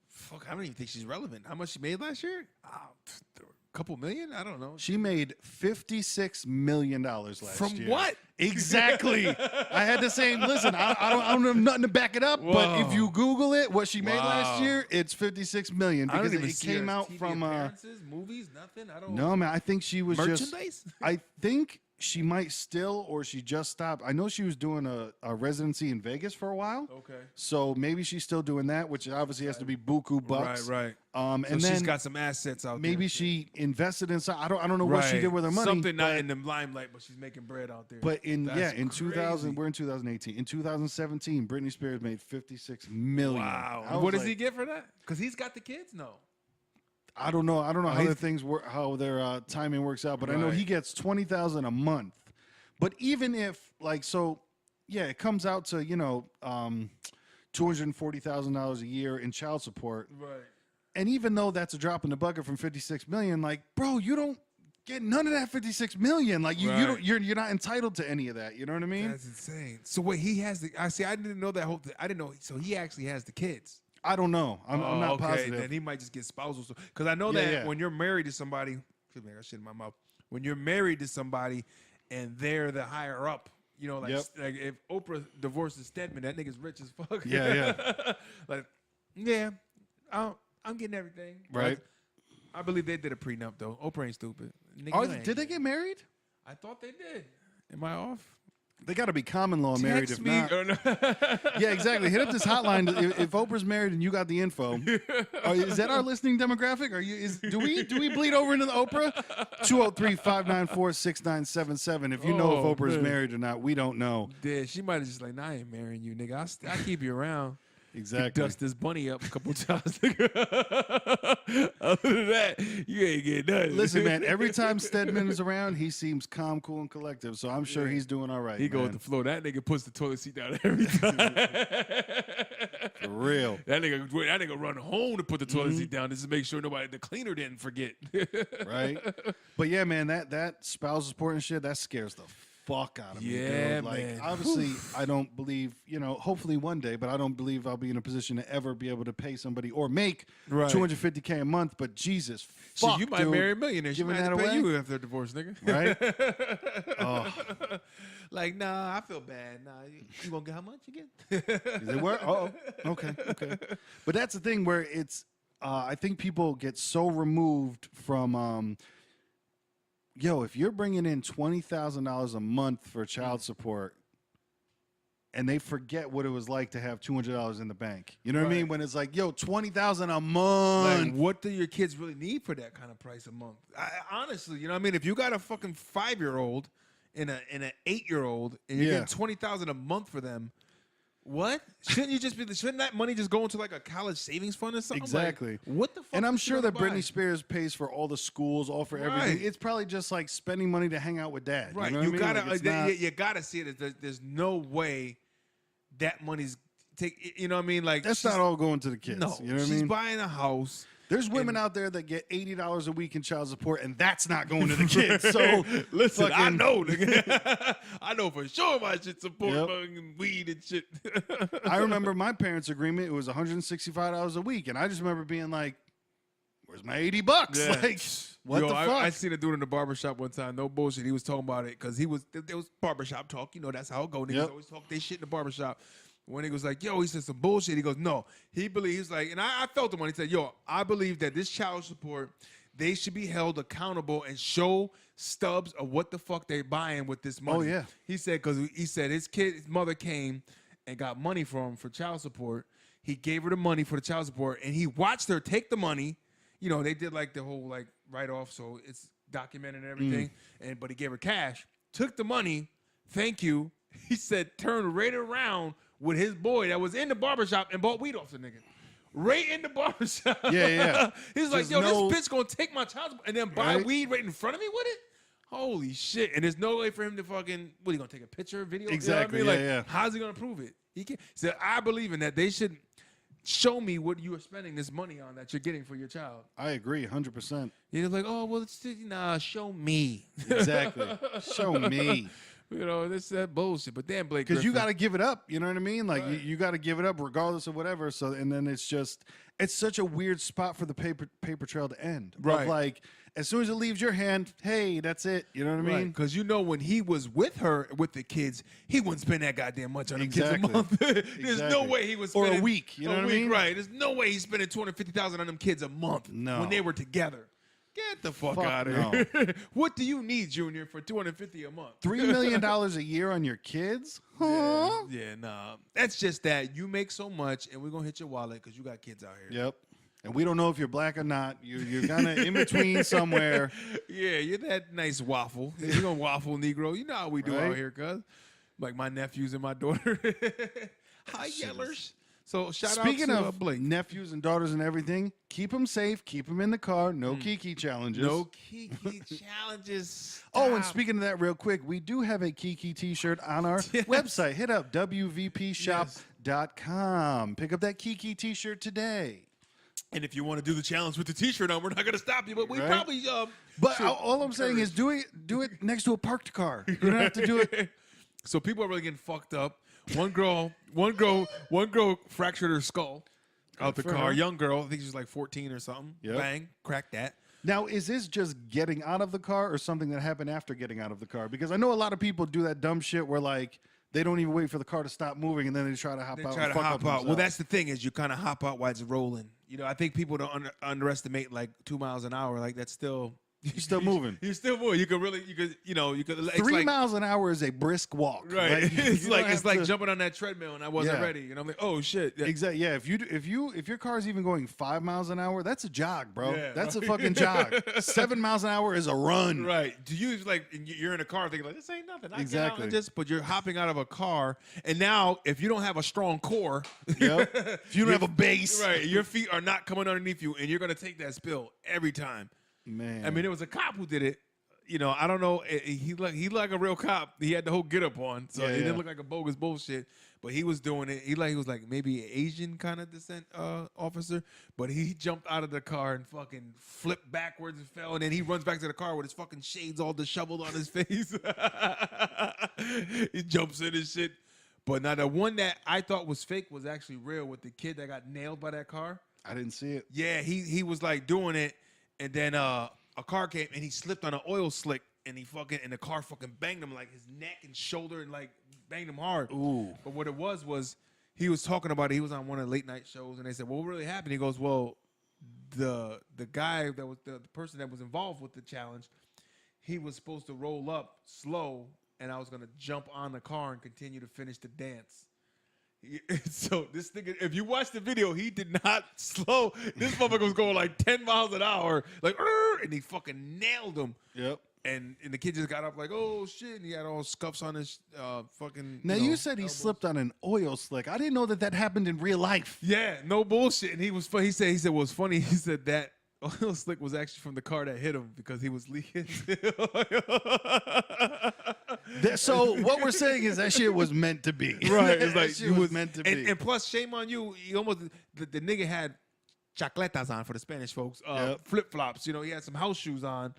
Fuck, I don't even think she's relevant. How much she made last year? Oh, couple million? I don't know. She made $56 million last year. From what? Exactly. I had the same. Listen, I don't have nothing to back it up, but if you Google it, what she made last year, it's $56 million because it came out from movies, nothing. I don't. No, man. I think she was merchandise. I think she might still, or she just stopped. I know she was doing a residency in Vegas for a while. Okay. So maybe she's still doing that, which obviously has to be buku bucks. Right. And So then she's got some assets out there. maybe she invested in some. I don't know what she did with her money. Something not in the limelight, but she's making bread out there. But in That's 2000, we're in 2018. In 2017, Britney Spears made $56 million. Wow. I was What does like, he get for that? Because he's got the kids. No. I don't know. How he's- their things work, how their timing works out. But I know Right. he gets $20,000 a month. But even if it comes out to $240,000 a year in child support. Right. And even though that's a drop in the bucket from $56 million, like, bro, you don't get none of that $56 million. Like you don't, you're not entitled to any of that. You know what I mean? That's insane. So wait, he has the. I see. I didn't know that whole. I didn't know. So he actually has the kids. I don't know. I'm not okay. positive. Then he might just get spousal. Because I know that when you're married to somebody, excuse me, I got shit in my mouth. When you're married to somebody, and they're the higher up. Like if Oprah divorces Stedman, that nigga's rich as fuck. Yeah. I'm getting everything. Right. I believe they did a prenup though. Oprah ain't stupid. Nigga, Did they get married? I thought they did. Am I off? They got to be common law married. Text If me. not, Or no. yeah, exactly. Hit up this hotline if Oprah's married and you got the info. Is that our listening demographic? Do we bleed over into the Oprah? 203-594-6977. If you know if Oprah's married or not, we don't know. Yeah, she might have just like, nah, I ain't marrying you, nigga. I keep you around. Exactly. Dust this bunny up a couple times, nigga. Other than that, you ain't getting nothing. Listen, man, every time Stedman is around, he seems calm, cool, and collective. So I'm sure he's doing all right. He go with the flow. That nigga puts the toilet seat down every time. For real. That nigga run home to put the toilet seat down just to make sure the cleaner didn't forget. Right. But yeah, man, that spousal support and shit, that scares the fuck out of me. Yeah, dude. Like, man. obviously, I don't believe, hopefully one day, but I don't believe I'll be in a position to ever be able to pay somebody or make $250K a month. But Jesus, fuck, Shit, you might dude, marry a millionaire. She giving might have that to pay away? you after a divorce, nigga. Right? Oh. Like, nah, I feel bad. Nah, you gonna get how much again? Is it work? Oh, okay. But that's the thing where it's, I think people get so removed from, if you're bringing in $20,000 a month for child support, and they forget what it was like to have $200 in the bank. You know what I mean? When it's like, $20,000 a month. Like, what do your kids really need for that kind of price a month? Honestly, you know what I mean? If you got a fucking 5-year-old and an 8-year-old, and you're getting $20,000 a month for them, what? Shouldn't that money just go into like a college savings fund or something? Exactly. Like, what the fuck? And I'm is she sure gonna that buy? Britney Spears pays for all the schools, all for everything. It's probably just like spending money to hang out with dad. Right. You know what I mean? gotta Like, it's not- you gotta see it. There's no way that money's take. You know what I mean? Like that's not all going to the kids. No, you know what I she's mean? buying a house. There's women out there that get $80 a week in child support, and that's not going to the kids. So listen, I fucking- know, nigga. I know for sure my shit support Yep. fucking weed and shit. I remember my parents' agreement. It was $165 a week, and I just remember being like, "Where's my $80?" Yeah. Like, what the fuck? I seen a dude in the barbershop one time. No bullshit. He was talking about it because there was barbershop talk. You know, that's how it go. Niggas always talk their shit in the barbershop. When he was like, he said some bullshit. He goes, no. He believes like, and I felt him when he said, I believe that this child support, they should be held accountable and show stubs of what the fuck they buying with this money. Oh, yeah. He said, because he said his mother came and got money for him for child support. He gave her the money for the child support, and he watched her take the money. You know, they did like the whole like write-off, so it's documented and everything. But he gave her cash, took the money, thank you. He said, turned right around with his boy that was in the barbershop and bought weed off the nigga. Right in the barbershop. Yeah. He's like, Just this bitch gonna take my child support and then buy weed right in front of me with it? Holy shit. And there's no way for him to fucking, what, he gonna take a picture, video? Exactly, You know what I mean? yeah, Like, how's he gonna prove it? He can't. He said, I believe in that. They should show me what you are spending this money on that you're getting for your child. I agree, 100%. You're like, oh, well, show me. Exactly. Show me. You know, this that bullshit. But damn, Blake, Because you Griffin. got to give it up. You know what I mean? Like you got to give it up regardless of whatever. So and then it's such a weird spot for the paper trail to end. Right. Of like as soon as it leaves your hand, hey, that's it. You know what I mean? Because you know when he was with her with the kids, he wouldn't spend that goddamn much on them Exactly. kids a month. There's no Exactly. way he was Or a spending week, you know what I mean? Right. There's no way he's spending $250,000 on them kids a month No. when they were together. Get the fuck Fuck out of no. here. What do you need, Junior, for $250 a month? $3 million a year on your kids? Huh? Yeah, nah. That's just that you make so much, and we're gonna hit your wallet because you got kids out here. Yep. And we don't know if you're black or not. You're kind of in between somewhere. Yeah, you're that nice waffle. You're gonna waffle, Negro. You know how we do Right? out here, cuz. Like my nephews and my daughter. Hi, yellers. So Speaking out to of Blake. nephews and daughters and everything, keep them safe. Keep them in the car. No Kiki challenges. No Kiki challenges. Oh, and Stop. speaking of that real quick, we do have a Kiki t-shirt on our website. Hit up wvpshop.com. Pick up that Kiki t-shirt today. And if you want to do the challenge with the T-shirt on, we're not gonna stop you. But we Right? probably But should all I'm saying is do it next to a parked car. You don't have to do it. So people are really getting fucked up. One girl fractured her skull out the for car. her. Young girl, I think she's like 14 or something. Yep. Bang, cracked that. Now, is this just getting out of the car or something that happened after getting out of the car? Because I know a lot of people do that dumb shit where like they don't even wait for the car to stop moving and then they try to hop They out. try and to fuck hop up out. Well, themselves. that's the thing is you kind of hop out while it's rolling. You know, I think people don't underestimate like 2 miles an hour. Like that's still You're still moving. You're still moving. You could. It's 3 like, miles an hour is a brisk walk. Right. Like, it's you like don't it's have like to- jumping on that treadmill and I wasn't Yeah. ready. And I'm like, oh shit. Yeah. Exactly. Yeah. If your car's even going 5 miles an hour, that's a jog, bro. Yeah, That's a right. fucking jog. 7 miles an hour is a run. Right. Do you like you're in a car thinking like this ain't nothing? I get out Exactly. and just but you're hopping out of a car and now if you don't have a strong core, Yep. If you don't have a base, right, your feet are not coming underneath you and you're gonna take that spill every time. man. I mean, it was a cop who did it. You know, I don't know. He like a real cop. He had the whole get up on, so Yeah, it yeah. didn't look like a bogus bullshit. But he was doing it. He was like maybe an Asian kind of descent officer. But he jumped out of the car and fucking flipped backwards and fell. And then he runs back to the car with his fucking shades all disheveled on his face. He jumps in and shit. But now the one that I thought was fake was actually real with the kid that got nailed by that car. I didn't see it. Yeah, he was like doing it, and then a car came and he slipped on an oil slick and the car fucking banged him like his neck and shoulder and like banged him hard. Ooh. But what it was he was talking about it. He was on one of the late night shows and they said, well, what really happened? He goes, well, the guy that was the person that was involved with the challenge, he was supposed to roll up slow and I was gonna jump on the car and continue to finish the dance. So this nigga, if you watch the video, he did not slow. This motherfucker was going like 10 miles an hour, like, and he fucking nailed him. Yep. And the kid just got up like, oh shit, and he had all scuffs on his fucking. Now you said he elbows. slipped on an oil slick. I didn't know that happened in real life. Yeah, no bullshit. And he said well, it's funny. He said that oil slick was actually from the car that hit him because he was leaking. So what we're saying is that shit was meant to be. Right. It's That like shit you was meant to be. And plus, shame on you. He almost the nigga had chacletas on for the Spanish folks. Yep. Flip flops. You know, he had some house shoes on,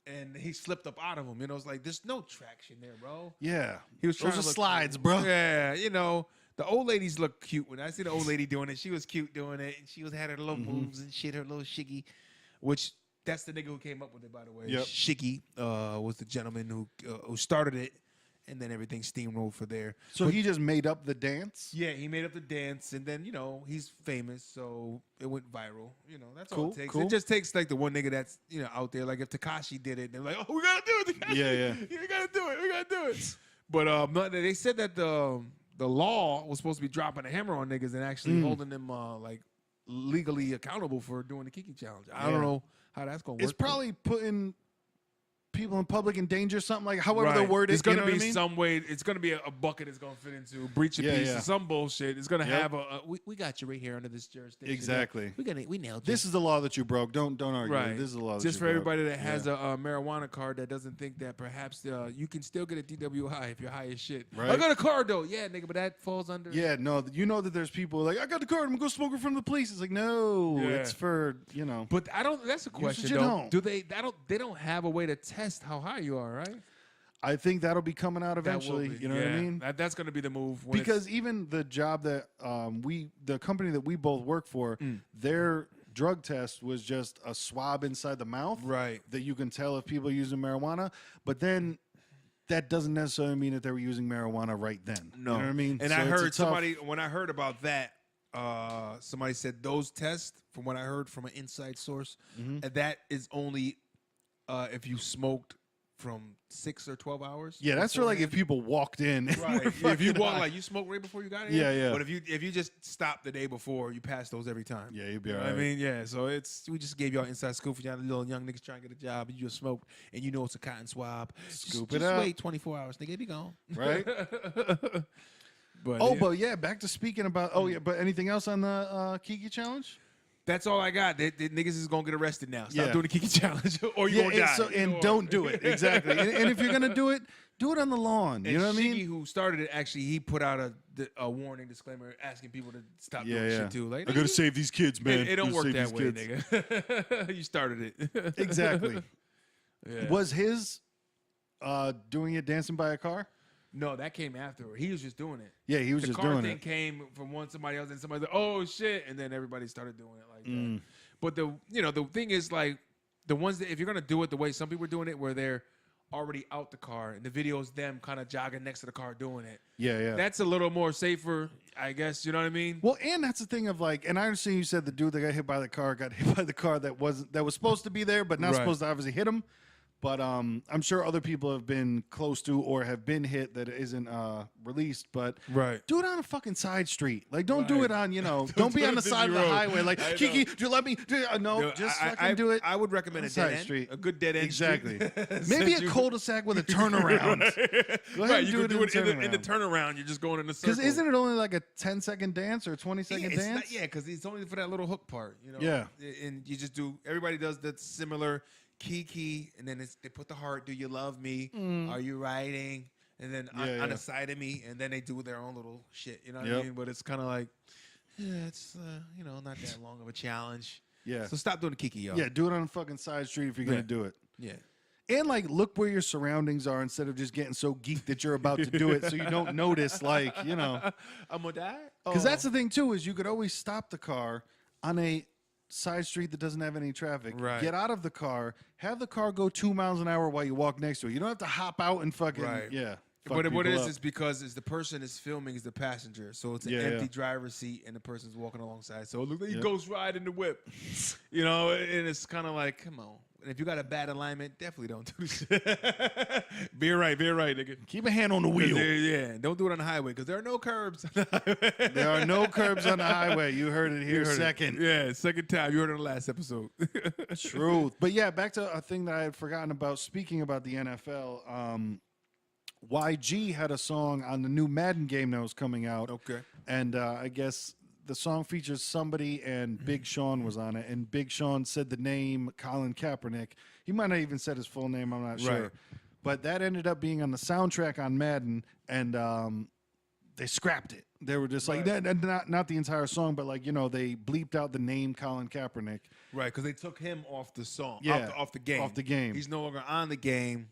and he slipped up out of them. You know, it's like there's no traction there, bro. Yeah. He was trying Those to are look slides, cool. bro. Yeah, you know. The old ladies look cute. When I see the old lady doing it, she was cute doing it, and she had her little moves and shit, her little shiggy, which that's the nigga who came up with it, by the way. Yep. Shiggy was the gentleman who started it, and then everything steamrolled for there. So he just made up the dance? Yeah, he made up the dance, and then, you know, he's famous, so it went viral. You know, that's all Cool, it takes. cool. It just takes, like, the one nigga that's, you know, out there. Like, if Tekashi did it, they're like, oh, we gotta do it, Tekashi. Yeah. We gotta do it. We gotta do it. But no, they said that the law was supposed to be dropping a hammer on niggas and actually holding them, like, legally accountable for doing the Kiki Challenge. I don't Yeah. know how that's gonna work. It's probably putting people in public in danger, something like however the Right. word is. It's gonna you know be what I mean? some way. It's gonna be a bucket. It's gonna fit into breach of Yeah, peace yeah. or some bullshit. It's gonna Yep. have we got you right here under this jurisdiction. Exactly. We nailed you. This is the law that you broke. Don't argue. right. This is the law that Just you for broke. everybody that has Yeah. a marijuana card that doesn't think that perhaps you can still get a DWI if you're high as shit. Right. I got a card though. Yeah, nigga, but that falls under. Yeah, no, you know that there's people like, I got the card, I'm gonna go smoke it from the police. It's like, no, Yeah. it's for, you know. But I don't. That's a question your though. home. Do they? They don't have a way to test how high you are, right? I think that'll be coming out That will eventually. be, You know what I yeah. mean? That's going to be the move. When Because even the job that the company that we both work for, their drug test was just a swab inside the mouth, Right. that you can tell if people are using marijuana. But then that doesn't necessarily mean that they were using marijuana right then. No. You know what I mean? And So I it's a heard tough- somebody, when I heard about that, somebody said those tests, from what I heard from an inside source, that is only if you smoked from 6 or 12 hours. Yeah, that's for like if beforehand. people walked in. and Right. were If you fucking walk high. like you smoked right before you got here. Yeah, yeah. But if you just stopped the day before, you pass those every time. Yeah, you'd be You know all what right. I mean, yeah. So we just gave y'all inside scoop for y'all little young niggas trying to get a job, and you just smoked, and you know it's a cotton swab. Scoop just it up. Wait 24 hours, nigga, it be gone. Right? But Oh, but yeah, back to speaking about. Oh yeah, but anything else on the Kiki challenge? that's all I got. The niggas is gonna get arrested now. Stop Yeah. doing the Kiki challenge, or you Yeah, gonna and, die. and Or- don't do it exactly. and if you're gonna do it on the lawn. You And know what I Shiggy, mean? who started it, actually, he put out a warning disclaimer asking people to stop Yeah, doing yeah. shit too. Like, I gotta save these kids, man. it don't Gotta work save that these way, kids. nigga. You started it. Exactly. Yeah. Was his doing it dancing by a car? No, that came afterward. He was just doing it. Yeah, he was The just car doing thing it. came from somebody else, and somebody said, "Oh shit!" and then everybody started doing it like Mm. that. But the thing is, like, the ones that if you're gonna do it the way some people are doing it, where they're already out the car and the video is them kind of jogging next to the car doing it. Yeah, yeah. That's a little more safer, I guess. You know what I mean? Well, and that's the thing of like, and I understand you said the dude that got hit by the car got hit by the car that was supposed to be there, but not Right. supposed to obviously hit him. But I'm sure other people have been close to or have been hit that isn't released. But Right. do it on a fucking side street. Like, don't do Right. it on, don't be do it on the on side of the busy road. highway. Like, I Kiki, know. do let me? No, Yo, just I- fucking do it. I would recommend a side dead end, street. a good dead end. Exactly. street. Maybe a Since you- cul-de-sac with a turnaround. Go ahead Right, and you do can it do it in the turnaround. turnaround. You're just going in a circle. Because isn't it only like a 10-second dance or a 20-second it's dance? not, yeah, because it's only for that little hook part, you know. Yeah. And you just do. Everybody does that similar key, and then they put the heart. Do you love me? Are you riding? And then Yeah, yeah. on the side of me, and then they do their own little shit. You know what Yep. I mean? But it's kind of like, yeah, it's not that long of a challenge. Yeah. So stop doing the kiki, y'all. Yeah, do it on a fucking side street if you're going Yeah. to do it. Yeah. And like, look where your surroundings are instead of just getting so geeked that you're about to do it, so you don't notice. Like, I'm gonna die. because that's the thing too, is you could always stop the car on a side street that doesn't have any traffic. Right. Get out of the car, have the car go 2 miles an hour while you walk next to it. You don't have to hop out and fucking Right. yeah. fuck But what it people is up. is because the person is filming is the passenger, so it's an Yeah, empty yeah. driver's seat and the person's walking alongside. So it looks like he Yep. ghost ride in the whip, and it's kind of like, come on. And if you got a bad alignment, definitely don't do shit. Be right, nigga. Keep a hand on the wheel. Yeah, don't do it on the highway because there are no curbs. On the highway. There are no curbs on the highway. You heard it here You heard it. second. Yeah, second time. You heard it on the last episode. Truth. But yeah, back to a thing that I had forgotten about. Speaking about the NFL, YG had a song on the new Madden game that was coming out. Okay. And I guess the song features somebody, and Big Sean was on it. And Big Sean said the name Colin Kaepernick. He might not even said his full name. I'm not sure. Right. But that ended up being on the soundtrack on Madden, and they scrapped it. They were just like, not the entire song, but like, they bleeped out the name Colin Kaepernick. Right, because they took him off the song, Yeah, off the game. off the game. He's no longer on the game.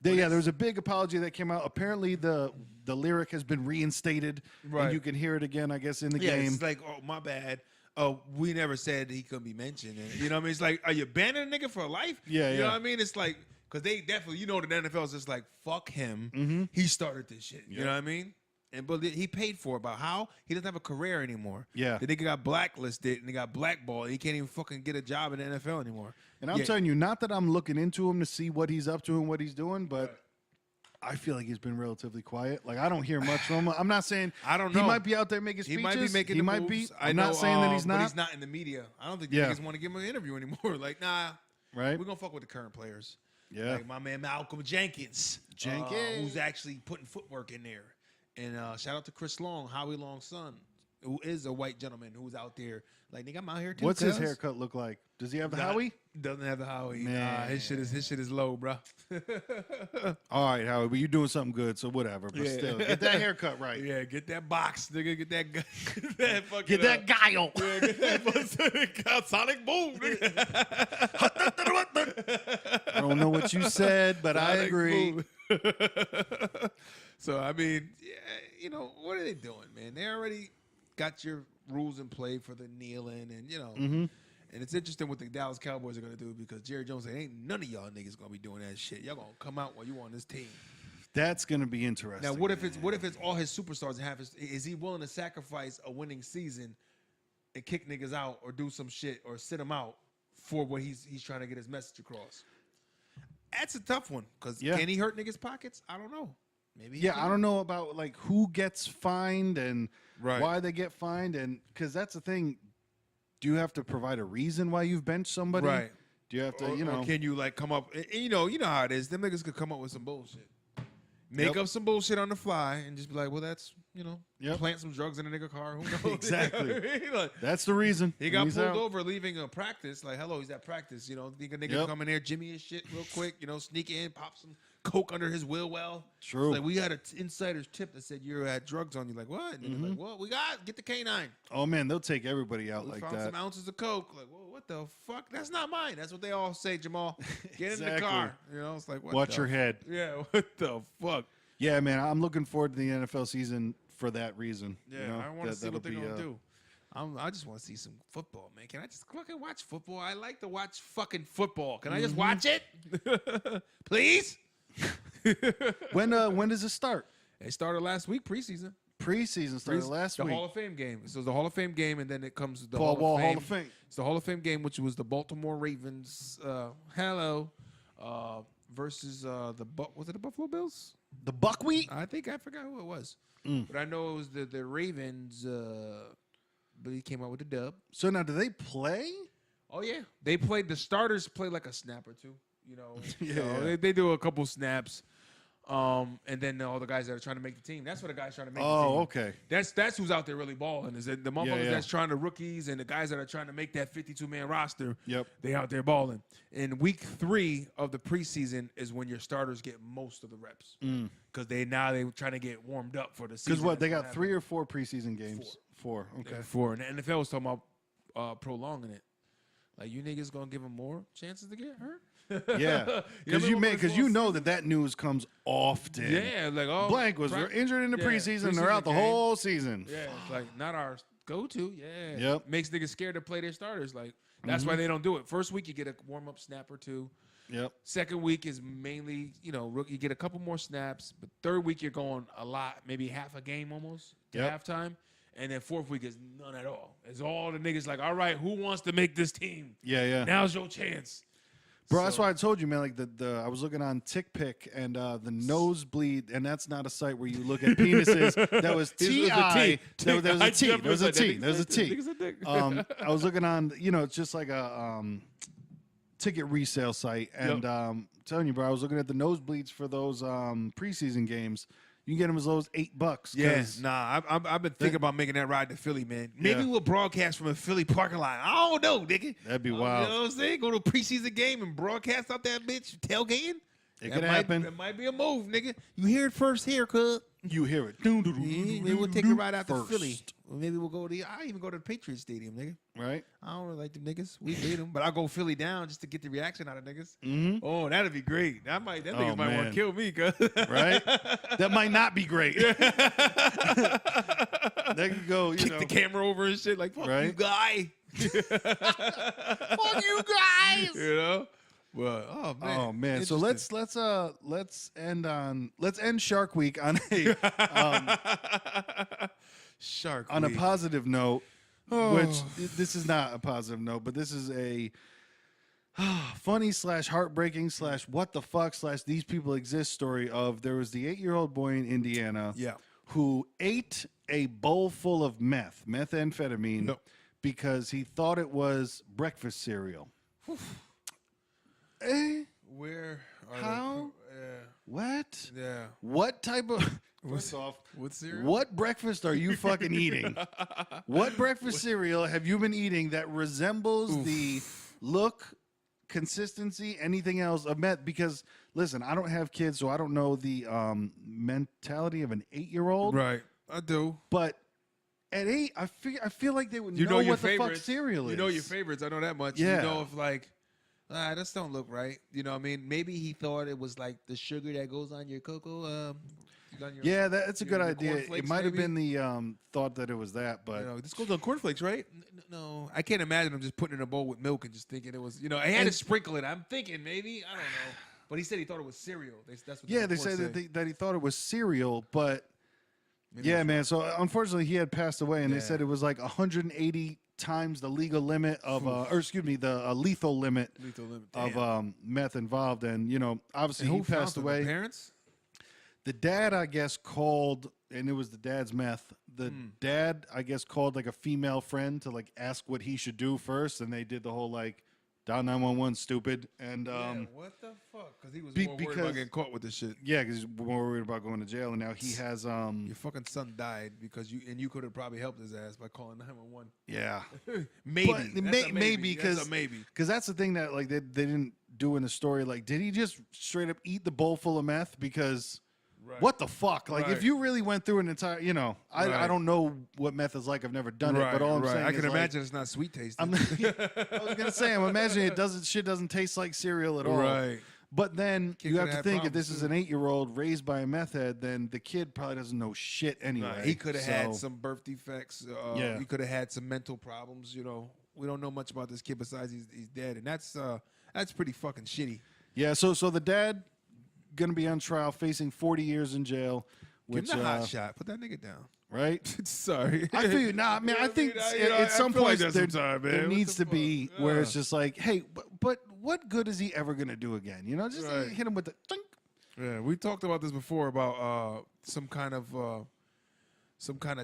There was a big apology that came out. Apparently, the lyric has been reinstated, Right. and you can hear it again, I guess, in the Yeah, game. it's like, oh, my bad. Oh, we never said he couldn't be mentioned. And, you know what I mean? It's like, are you banning a nigga for life? Yeah, You know yeah. what I mean? It's like, because they definitely, the NFL is just like, fuck him. He started this shit. You know what I mean? But he paid for it. About how? He doesn't have a career anymore. Yeah. The nigga got blacklisted and he got blackballed. He can't even fucking get a job in the NFL anymore. And I'm telling you, not that I'm looking into him to see what he's up to and what he's doing, but I feel like he's been relatively quiet. Like, I don't hear much from him. I'm not saying I don't know. he might be out there making He speeches. might be making He the might moves. be. I I'm know, not saying that he's But not. he's not in the media. I don't think the Yeah. niggas want to give him an interview anymore. Like, nah, Right? we're going to fuck with the current players. Yeah. Like my man Malcolm Jenkins. Jenkins. Who's actually putting footwork in there. And shout out to Chris Long, Howie Long's son, who is a white gentleman who's out there. Like, nigga, I'm out here too. What's his cuz. haircut look like? Does he have the Nah, Howie? Doesn't have the Howie. Nah, Man. his shit is low, bro. All right, Howie, but you're doing something good, so whatever. But Yeah. still, get that haircut right. Yeah, get that box, nigga. Get that get that fucking Get that guile. Yeah, get that sonic boom. Nigga. I don't know what you said, but I Sonic agree. boom. So I mean, yeah, what are they doing, man? They already got your rules in play for the kneeling, and and it's interesting what the Dallas Cowboys are gonna do because Jerry Jones said, "Ain't none of y'all niggas gonna be doing that shit. Y'all gonna come out while you on this team." That's gonna be interesting. Now, what if it's all his superstars and half his? Is he willing to sacrifice a winning season and kick niggas out or do some shit or sit them out for what he's trying to get his message across? That's a tough one because can he hurt niggas' pockets? I don't know. Maybe. I don't know about like who gets fined and why they get fined, and because that's the thing. Do you have to provide a reason why you've benched somebody? Right. Do you have to? Or can you like come up? And you know how it is. Them niggas could come up with some bullshit. Make up some bullshit on the fly and just be like, well, that's, plant some drugs in a nigga car. Who knows? Exactly. Like, that's the reason. He got pulled over leaving a practice. Like, hello, he's at practice. Think a nigga come in there, Jimmy his shit real quick, sneak in, pop some coke under his wheel well. True. Like, we had an insider's tip that said you had drugs on you. Like, what? And they're like, well, get the canine. Oh, man, they'll take everybody out like found that. Some ounces of coke. Like, well, what the fuck? That's not mine. That's what they all say, Jamal. Get in the car. It's like, what Watch your head. Yeah, what the fuck? Yeah, man, I'm looking forward to the NFL season for that reason. Yeah, I want to see what they're going to do. I just want to see some football, man. Can I just fucking watch football? I like to watch fucking football. Can I just watch it? Please? When does it start? It started last week, preseason. Preseason started last week. The Hall of Fame game. So the Hall of Fame game, and then it comes the Paul Hall Hall of Fame. It's the Hall of Fame game, which was the Baltimore Ravens. Versus was it the Buffalo Bills? The Buckwheat? I forgot who it was, but I know it was the Ravens. But he came out with the dub. So now, do they play? Oh yeah, they played. The starters play like a snap or two. Yeah. They do a couple snaps. And then all the guys that are trying to make the team. That's what the guys trying to make the team. Oh, okay. That's who's out there really balling. Is that the motherfuckers Yeah. that's trying to rookies and the guys that are trying to make that 52-man roster. Yep. They out there balling. And week 3 of the preseason is when your starters get most of the reps. Because they trying to get warmed up for the season. Because they got 3 or 4 preseason games? 4. Okay. Yeah, 4. And the NFL was talking about prolonging it. Like, you niggas going to give them more chances to get hurt? Yeah, because that news comes often. Yeah, like blank was injured in the preseason. They're out the whole season. Yeah, it's like not our go-to. Yeah, Yep. Makes niggas scared to play their starters. Like that's why they don't do it. First week you get a warm-up snap or 2. Yep. Second week is mainly rookie. You get a couple more snaps, but third week you're going a lot, maybe half a game almost to halftime. And then fourth week is none at all. It's all the niggas like, all right, who wants to make this team? Yeah. Now's your chance. Bro, that's why I told you, man. Like I was looking on TickPick and the nosebleed, and that's not a site where you look at penises. That was T-I. There was a T. There was a T. There was a T. I was looking on, it's just like a ticket resale site, and telling you, bro, I was looking at the nosebleeds for those preseason games. You can get them as low as $8. Yeah, I've been thinking about making that ride to Philly, man. Maybe we'll broadcast from a Philly parking lot. I don't know, nigga. That'd be wild. You know what I'm saying? Go to a preseason game and broadcast out that bitch tailgating. It could happen. It might be a move, nigga. You hear it first here, cuz. You hear it. Maybe we'll take a ride out to Philly. Or maybe we'll go to I even go to the Patriots Stadium, nigga. Right. I don't really like them niggas. We beat them, but I'll go Philly down just to get the reaction out of niggas. Mm-hmm. Oh, that'd be great. That niggas might want to kill me, cuz. Right? That might not be great. They could go, kick the camera over and shit like, fuck you, guy. Fuck you guys. Well, oh man. So let's end Shark Week on a a positive note. Which this is not a positive note, but this is a funny / heartbreaking / what the fuck / these people exist story of there was the 8-year-old boy in Indiana who ate a bowl full of methamphetamine because he thought it was breakfast cereal. Where are how? What? Yeah. What type of What's cereal? What breakfast are you fucking eating? What breakfast cereal have you been eating that resembles the look, consistency, anything else of meth? Because listen, I don't have kids, so I don't know the mentality of an 8-year-old. Right. I do. But at 8, I feel like they would know what the fuck cereal is. You know your favorites. I know that much. Yeah. You know if like This don't look right. You know what I mean? Maybe he thought it was like the sugar that goes on your cocoa. On your, Yeah, that's a good your idea. cornflakes, It might have maybe? been the thought that it was that, but You know, this goes on cornflakes, right? No, I can't imagine him just putting in a bowl with milk and just thinking it was. You know, I had to sprinkle it. I'm thinking maybe I don't know, but he said he thought it was cereal. That's what yeah, the they report said that he thought it was cereal, but yeah, man. So unfortunately, he had passed away, and they said it was like 180 times the legal limit of, or excuse me, the lethal limit of meth involved, and you know, obviously And he who found passed him? away. The parents? The dad, I guess, called, and it was the dad's meth. The dad, I guess, called like a female friend to like ask what he should do first, and they did the whole like dial 911, stupid, and what the fuck? Because he was be- more worried because- about getting caught with this shit. yeah, because he's more worried about going to jail, and now he has Your fucking son died because you could have probably helped his ass by calling 911. yeah. Maybe. But That's a maybe That's because a maybe. that's the thing that like they didn't do in the story. Like, did he just straight up eat the bowl full of meth? Because Right. what the fuck? Like, Right. if you really went through an entire, you know, I Right. don't know what meth is like. I've never done it, but all I'm saying I is can like, imagine it's not sweet tasting. I was gonna say, I'm imagining shit doesn't taste like cereal at all. Right. But then Kid you coulda have to had think if problems, this is too. an 8-year-old raised by a meth head, then the kid probably doesn't know shit anyway. He could have had So, some birth defects. Yeah. He could have had some mental problems. You know, we don't know much about this kid besides he's dead, and that's pretty fucking shitty. Yeah, so the dad gonna be on trial, facing 40 years in jail. Which, Give him the hot shot. Put that nigga down. right? Sorry. I feel nah, man. I think at some point there needs to be where it's just like, hey, but what good is he ever gonna do again? You know, just Right. hit him with the. Tink. Yeah, we talked about this before about some kind of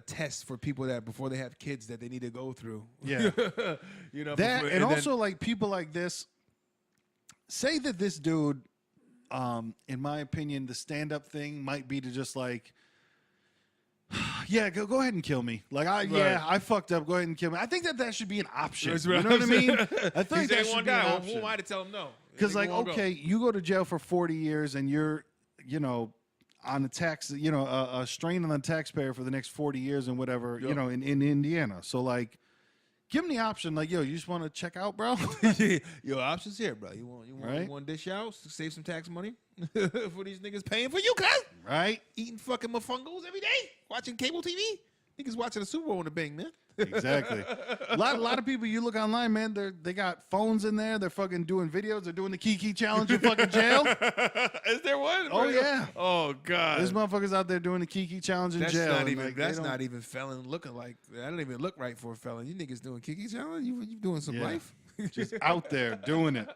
test for people that before they have kids that they need to go through. Yeah. You know That before- and then- also like people like this say that this dude, in my opinion, the stand-up thing might be to just like, yeah, go ahead and kill me. Like I fucked up. Go ahead and kill me. I think that should be an option. That's You what know what I I'm mean? saying. I think He's that ain't should one be an guy. option. Who am I to tell him no? Because Nigga like, won't go. okay, you go to jail for 40 years and you're, you know, on the tax, you know, a strain on the taxpayer for the next 40 years and whatever, you Yup. know, in Indiana. So like, give him the option. Like, yo, you just want to check out, bro? Your options here, bro. You Right. want to dish out, save some tax money for these niggas paying for you, cuz Right? eating fucking mofungos every day, watching cable TV. Niggas watching the Super Bowl in the Bing, man. Exactly. a lot of people you look online, man, they got phones in there. They're fucking doing videos. They're doing the Kiki challenge in fucking jail. Is there one? Oh, yeah. Oh god. There's motherfuckers out there doing the Kiki challenge in That's jail. not and, even. like, they That's don't- not even felon looking like. That don't even look right for a felon. You niggas doing Kiki challenge? You doing some Yeah. life? just out there doing it.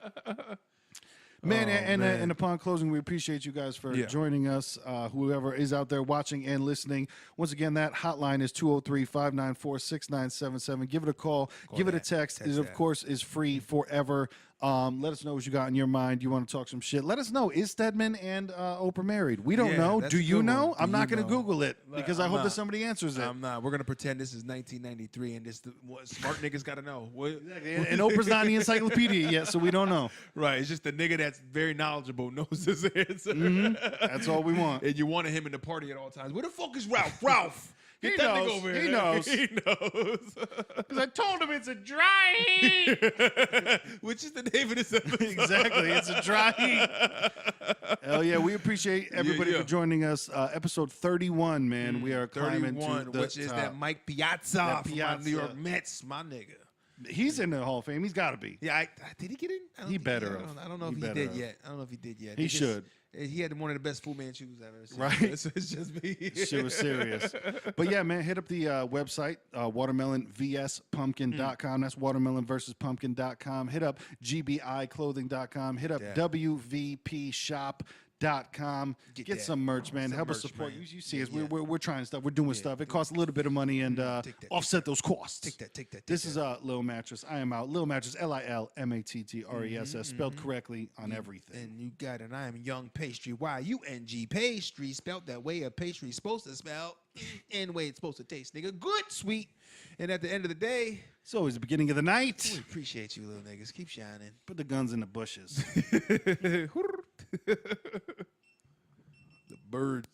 Man, Oh, and man. and upon closing, we appreciate you guys for Yeah. joining us. Whoever is out there watching and listening, once again, that hotline is 203-594-6977. Give it a call. Give it a that. text. Text It, of that. course, is free forever. Let us know what you got in your mind. You want to talk some shit. Let us know. Is Stedman and Oprah married? We don't Yeah, know. that's Do a you good know? one. Do I'm not you going to know? Google it because I I'm hope that not. somebody answers it. I'm not. We're gonna pretend this is 1993, and what smart niggas gotta know. What? And Oprah's not in the encyclopedia yet, so we don't know. Right. It's just the nigga that's very knowledgeable knows his answer. That's all we want. And you wanted him in the party at all times. Where the fuck is Ralph? Ralph. Get He that knows. nigga over He here. knows. He knows. Because I told him it's a dry heat. Which is the name of this episode. Exactly. It's a dry heat. Hell yeah. We appreciate everybody yeah. for joining us. Episode 31, man. We are climbing 31, to the which is top. that Mike Piazza That from my Piazza. New York Mets, my nigga. He's in the Hall of Fame. He's got to be. Yeah, did he get in? I don't He think better I have. don't know He if he better did have. yet. I don't know if he did yet. He should. He had one of the best Fu Manchus I've ever seen. Right. It's just me. Shit was serious. But yeah, man, hit up the website, watermelonvspumpkin.com. That's watermelonversuspumpkin.com. Hit up gbiclothing.com. Hit up Yeah. wvpshop.com. Get that. some merch, man. Some Help us merch, support. man. You see Yeah, us. yeah. We're trying stuff. We're doing stuff. It costs a little bit of money and Take that, offset those costs. Take that. This is Lil Mattress. I am out. Lil Mattress, LILMATTRESS, spelled correctly on everything. And you got it. I am Young Pastry. Y-U-N-G. Pastry spelled that way a pastry's supposed to spell and way it's supposed to taste, nigga. Good, sweet. And at the end of the day, It's always the beginning of the night. we appreciate you, little niggas. Keep shining. Put the guns in the bushes. The bird.